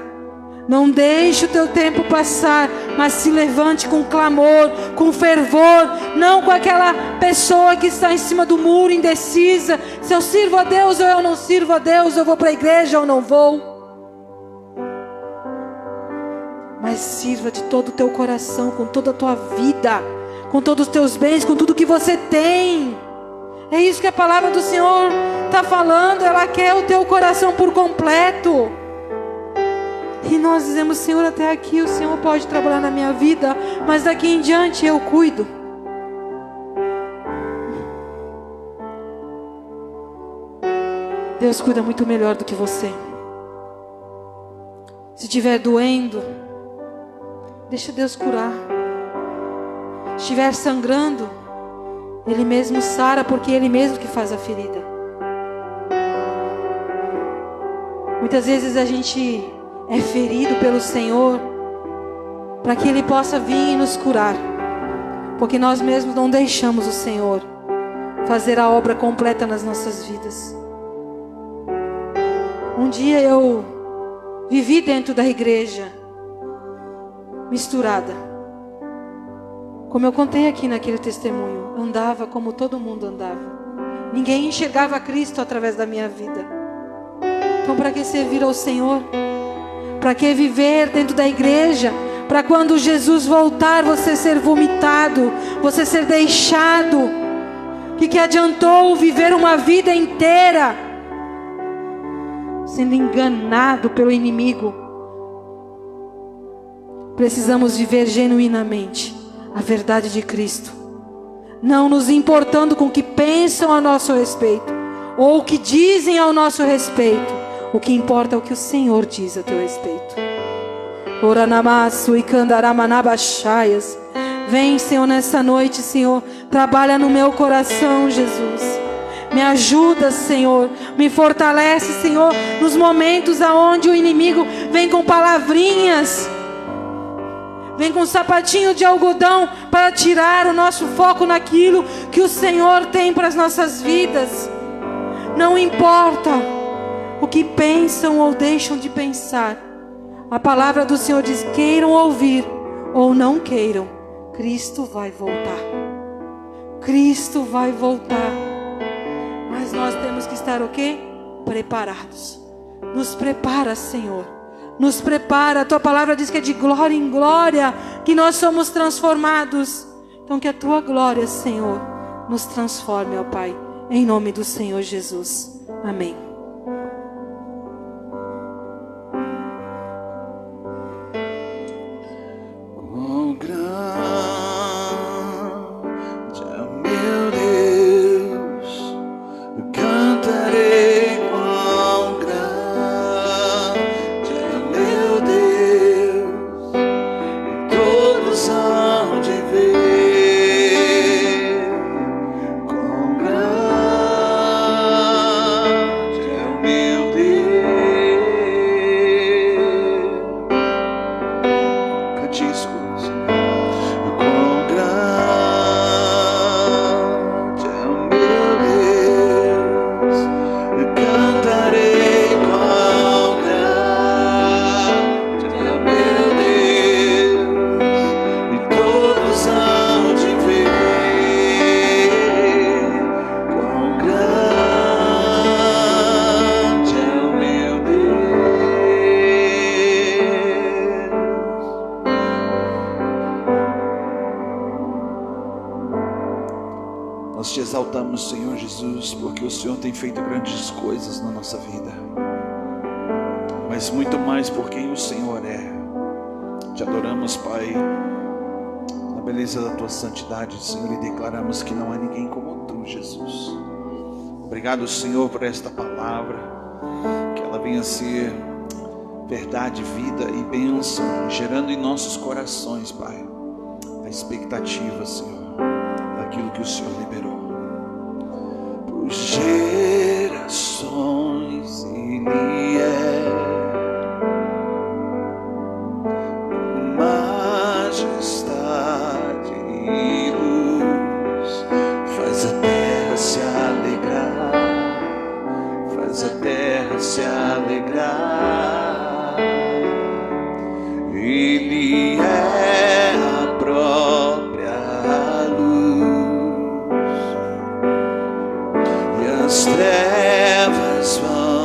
Não deixe o teu tempo passar, mas se levante com clamor, com fervor, não com aquela pessoa que está em cima do muro, indecisa, se eu sirvo a Deus ou eu não sirvo a Deus, eu vou para a igreja ou não vou. Mas sirva de todo o teu coração, com toda a tua vida, com todos os teus bens, com tudo que você tem. É isso que a palavra do Senhor está falando, ela quer o teu coração por completo. E nós dizemos, Senhor, até aqui o Senhor pode trabalhar na minha vida, mas daqui em diante eu cuido. Deus cuida muito melhor do que você. Se estiver doendo, deixa Deus curar. Se estiver sangrando, Ele mesmo sara, porque Ele mesmo que faz a ferida. Muitas vezes a gente é ferido pelo Senhor para que Ele possa vir e nos curar, porque nós mesmos não deixamos o Senhor fazer a obra completa nas nossas vidas. Um dia eu vivi dentro da igreja misturada, como eu contei aqui naquele testemunho. Andava como todo mundo andava, ninguém enxergava Cristo através da minha vida. Então para que servir ao Senhor? Para que viver dentro da igreja? Para quando Jesus voltar, você ser vomitado, você ser deixado. O que adiantou viver uma vida inteira sendo enganado pelo inimigo? Precisamos viver genuinamente a verdade de Cristo, não nos importando com o que pensam a nosso respeito ou o que dizem ao nosso respeito. O que importa é o que o Senhor diz a teu respeito. Oranamassu e Candaramanabachaias. Vem, Senhor, nessa noite, Senhor. Trabalha no meu coração, Jesus. Me ajuda, Senhor. Me fortalece, Senhor, nos momentos aonde o inimigo vem com palavrinhas, vem com sapatinho de algodão para tirar o nosso foco naquilo que o Senhor tem para as nossas vidas. Não importa o que pensam ou deixam de pensar. A palavra do Senhor diz: queiram ouvir ou não queiram, Cristo vai voltar. Cristo vai voltar. Mas nós temos que estar o quê? Preparados. Nos prepara, Senhor. Nos prepara. A tua palavra diz que é de glória em glória que nós somos transformados. Então que a tua glória, Senhor, nos transforme, ó Pai. Em nome do Senhor Jesus. Amém. Quão grande é meu Deus, eu cantarei. Quão grande é meu Deus, e todos hão de ver. Quão grande é o meu Deus. Cante isso. Quão grande é o meu Deus, eu cantarei. Quão grande é o meu Deus, e todos hão de ver. Quão grande é o meu Deus. Nós te exaltamos, Senhor Jesus, porque o Senhor tem feito grandes coisas na nossa vida, mas muito mais por quem o Senhor é. Te adoramos, Pai, na beleza da tua santidade, Senhor, e declaramos que não há ninguém como tu, Jesus. Obrigado, Senhor, por esta palavra, que ela venha ser verdade, vida e bênção, gerando em nossos corações, Pai, a expectativa, Senhor, daquilo que o Senhor liberou. Por gerações Ele é, com majestade e luz, faz a terra se alegrar, faz a terra se alegrar. Ele é a própria luz, e as trevas vão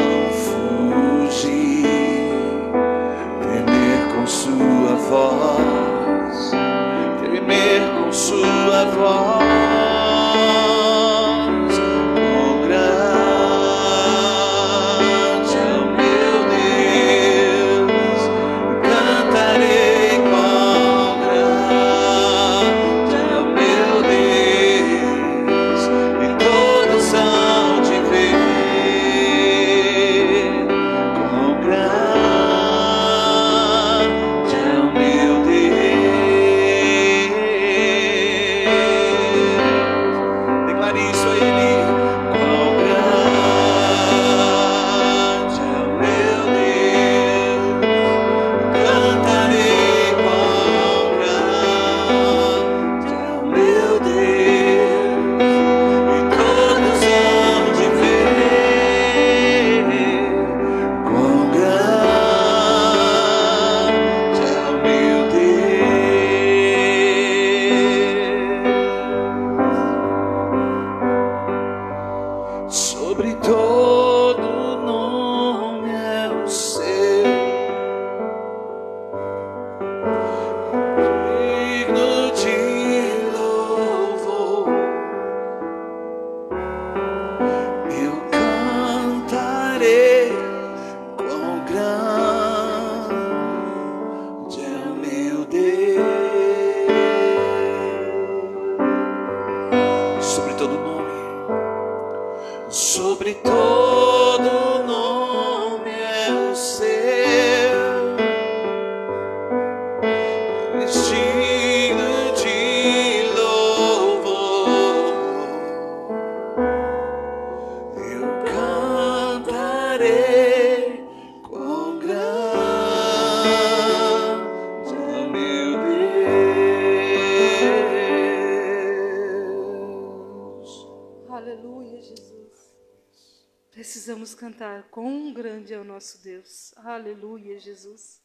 podemos cantar: quão grande é o nosso Deus. Aleluia, Jesus.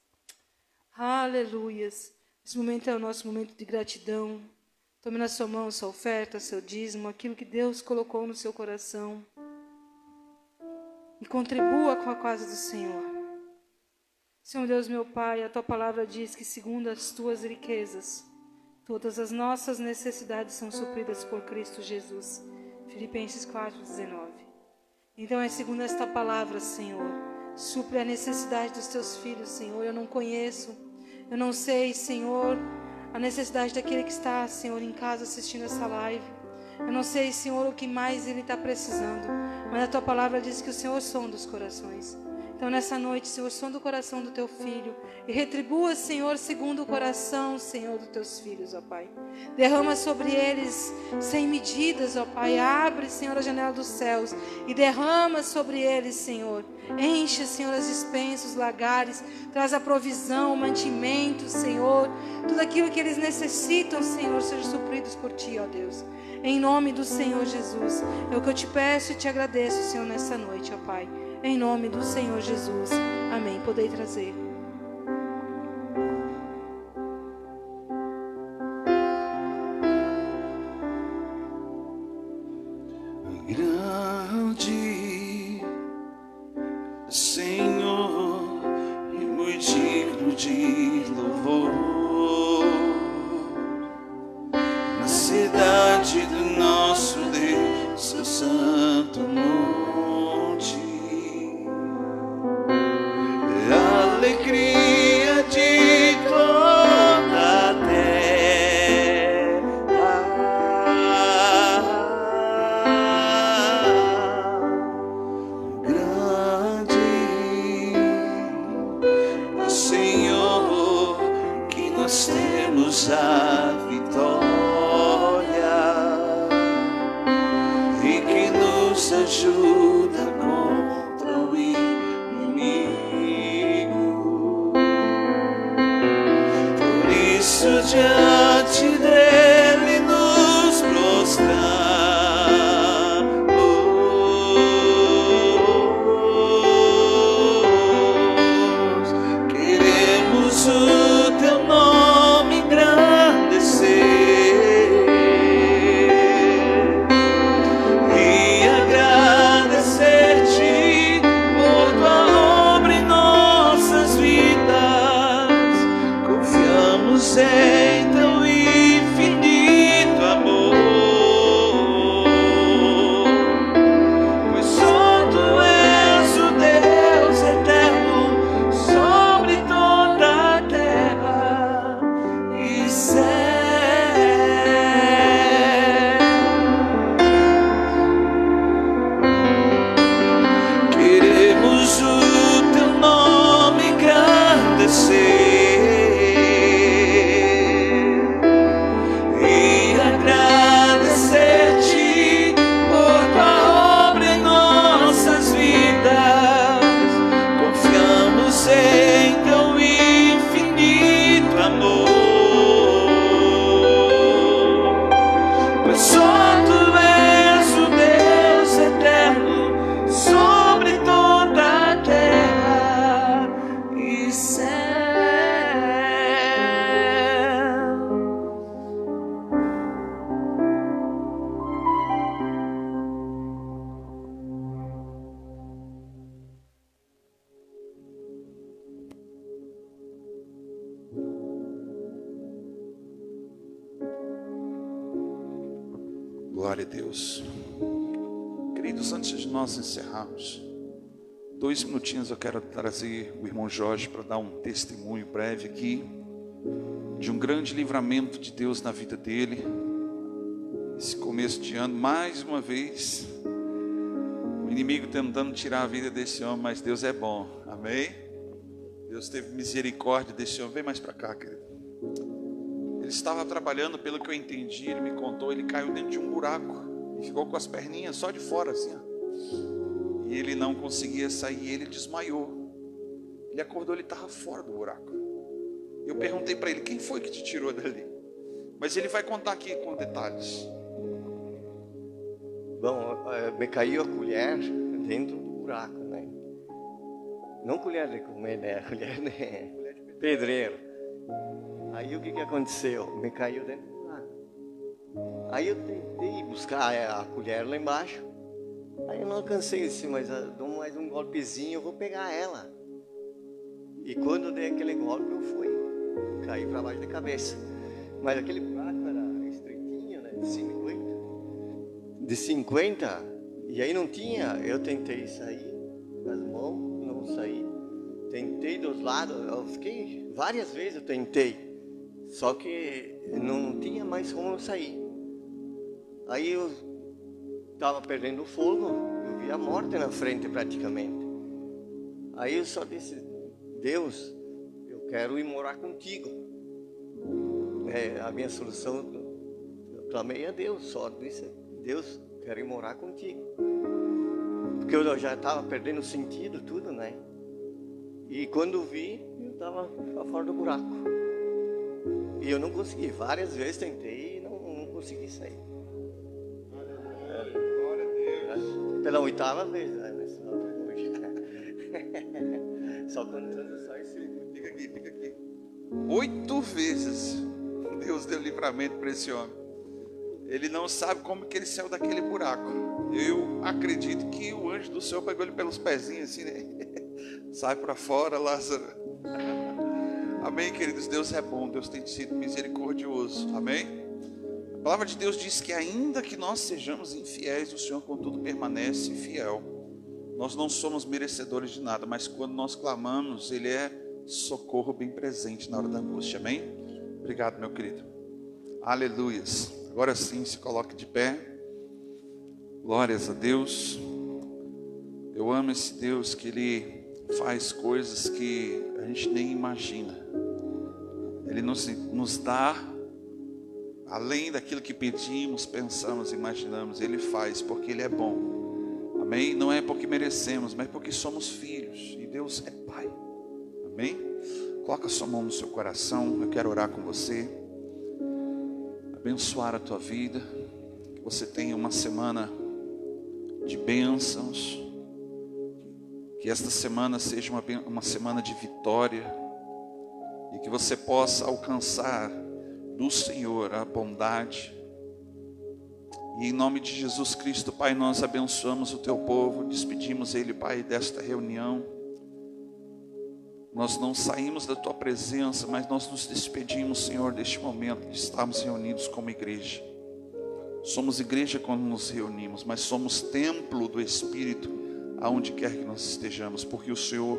Aleluias. Esse momento é o nosso momento de gratidão. Tome na sua mão sua oferta, seu dízimo, aquilo que Deus colocou no seu coração. E contribua com a casa do Senhor. Senhor Deus, meu Pai, a Tua palavra diz que segundo as Tuas riquezas, todas as nossas necessidades são supridas por Cristo Jesus. Filipenses 4:19. Então é segundo esta palavra, Senhor. Supre a necessidade dos Teus filhos, Senhor. Eu não conheço, eu não sei, Senhor, a necessidade daquele que está, Senhor, em casa assistindo essa live. Eu não sei, Senhor, o que mais ele está precisando, mas a Tua palavra diz que o Senhor sonda os corações. Então nessa noite, Senhor, sonda o coração do Teu filho e retribua, Senhor, segundo o coração, Senhor, dos Teus filhos, ó Pai. Derrama sobre eles sem medidas, ó Pai. Abre, Senhor, a janela dos céus e derrama sobre eles, Senhor. Enche, Senhor, as dispensas, os lagares. Traz a provisão, o mantimento, Senhor. Tudo aquilo que eles necessitam, Senhor, seja supridos por Ti, ó Deus. Em nome do Senhor Jesus. É o que eu Te peço e Te agradeço, Senhor, nessa noite, ó Pai. Em nome do Senhor Jesus. Amém. Podei trazer. Grande Senhor e muito digno de louvor, na cidade do nosso Deus, seu santo monte, alegria de toda a terra. Grande é o Senhor, que nós temos a vitória e que nos ajuda contra o inimigo. Por isso diante dele nos prostramos. Queremos o Teu nome engrandecer e agradecer-Te por Tua obra em nossas vidas. Confiamos em Teu infinito amor, pois só Tu és o Deus eterno sobre toda a terra e céu. Queremos o Teu nome engrandecer e agradecer-Te por Tua obra em nossas vidas. Confiamos em Teu infinito amor, pois só Tu és o Deus eterno sobre toda a terra e céu. Glória a Deus. Queridos, antes de nós encerrarmos, 2 minutinhos eu quero trazer o irmão Jorge para dar um testemunho breve aqui de um grande livramento de Deus na vida dele. Esse começo de ano, mais uma vez, o inimigo tentando tirar a vida desse homem, mas Deus é bom, amém? Deus teve misericórdia desse homem. Vem mais para cá, querido. Ele estava trabalhando, pelo que eu entendi, ele me contou, ele caiu dentro de um buraco e ficou com as perninhas só de fora assim, ó. E ele não conseguia sair, ele desmaiou. Ele acordou, ele estava fora do buraco. Eu perguntei para ele, quem foi que te tirou dali? Mas ele vai contar aqui com detalhes. Bom, me caiu a colher dentro do buraco, né? Não colher de comer, né? Colher de pedreiro. Aí o que aconteceu? Me caiu dentro do buraco. Aí eu tentei buscar a colher lá embaixo. Aí eu não alcancei assim, mas dou mais um golpezinho, eu vou pegar ela. E quando eu dei aquele golpe, eu fui. Caí para baixo da cabeça. Mas aquele buraco era estreitinho, né? De 50. E aí não tinha. Eu tentei sair das mãos, não saí. Tentei dos lados. Eu fiquei, várias vezes eu tentei. Só que não tinha mais como eu sair. Aí eu estava perdendo o fogo. Eu vi a morte na frente praticamente. Aí eu só disse, Deus, eu quero ir morar contigo. A minha solução, eu clamei a Deus, só disse, Deus, quero ir morar contigo. Porque eu já estava perdendo o sentido, tudo, né? E quando vi, eu estava fora do buraco. E eu não consegui, várias vezes tentei e não consegui sair. Pela 8ª vez, né? Só contando só esse. Fica aqui. 8 vezes Deus deu livramento para esse homem. Ele não sabe como que ele saiu daquele buraco. Eu acredito que o anjo do Senhor pegou ele pelos pezinhos assim, né? Sai para fora, Lázaro. Amém, queridos? Deus é bom, Deus tem sido misericordioso. Amém? A palavra de Deus diz que ainda que nós sejamos infiéis, o Senhor contudo permanece fiel. Nós não somos merecedores de nada, mas quando nós clamamos, Ele é socorro bem presente na hora da angústia. Amém? Obrigado, meu querido. Aleluias. Agora sim, se coloque de pé. Glórias a Deus. Eu amo esse Deus que Ele faz coisas que a gente nem imagina. Ele nos dá além daquilo que pedimos, pensamos, imaginamos. Ele faz porque Ele é bom. Amém? Não é porque merecemos, mas porque somos filhos e Deus é Pai. Amém? Coloca sua mão no seu coração. Eu quero orar com você, abençoar a tua vida, que você tenha uma semana de bênçãos, que esta semana seja uma semana de vitória e que você possa alcançar do Senhor a bondade. E em nome de Jesus Cristo, Pai, nós abençoamos o Teu povo, despedimos Ele, Pai, desta reunião. Nós não saímos da Tua presença, mas nós nos despedimos, Senhor, deste momento de estarmos reunidos como igreja. Somos igreja quando nos reunimos, mas somos templo do Espírito, aonde quer que nós estejamos, porque o Senhor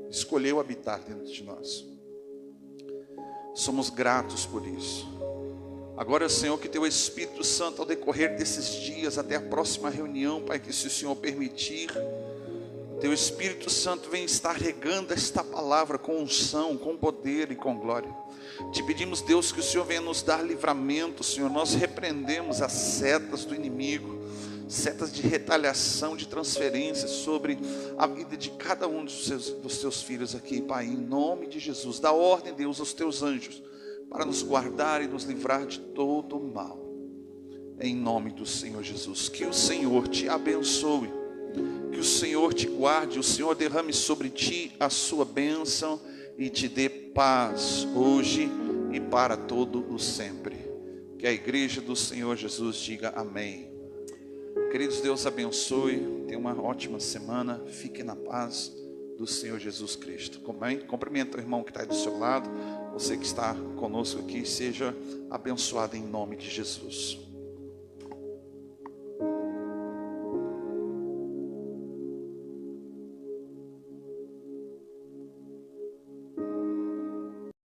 escolheu habitar dentro de nós. Somos gratos por isso. Agora, Senhor, que Teu Espírito Santo, ao decorrer desses dias, até a próxima reunião, Pai, que se o Senhor permitir, Teu Espírito Santo vem estar regando esta palavra com unção, com poder e com glória. Te pedimos, Deus, que o Senhor venha nos dar livramento, Senhor. Nós repreendemos as setas do inimigo, setas de retaliação, de transferência sobre a vida de cada um dos Teus filhos aqui, Pai, em nome de Jesus. Dá ordem, Deus, aos Teus anjos, para nos guardar e nos livrar de todo o mal. Em nome do Senhor Jesus. Que o Senhor te abençoe, que o Senhor te guarde, o Senhor derrame sobre ti a sua bênção e te dê paz hoje e para todo o sempre. Que a igreja do Senhor Jesus diga amém. Queridos, Deus abençoe, tenha uma ótima semana, fique na paz do Senhor Jesus Cristo. Cumprimenta o irmão que está aí do seu lado. Você que está conosco aqui, seja abençoado em nome de Jesus.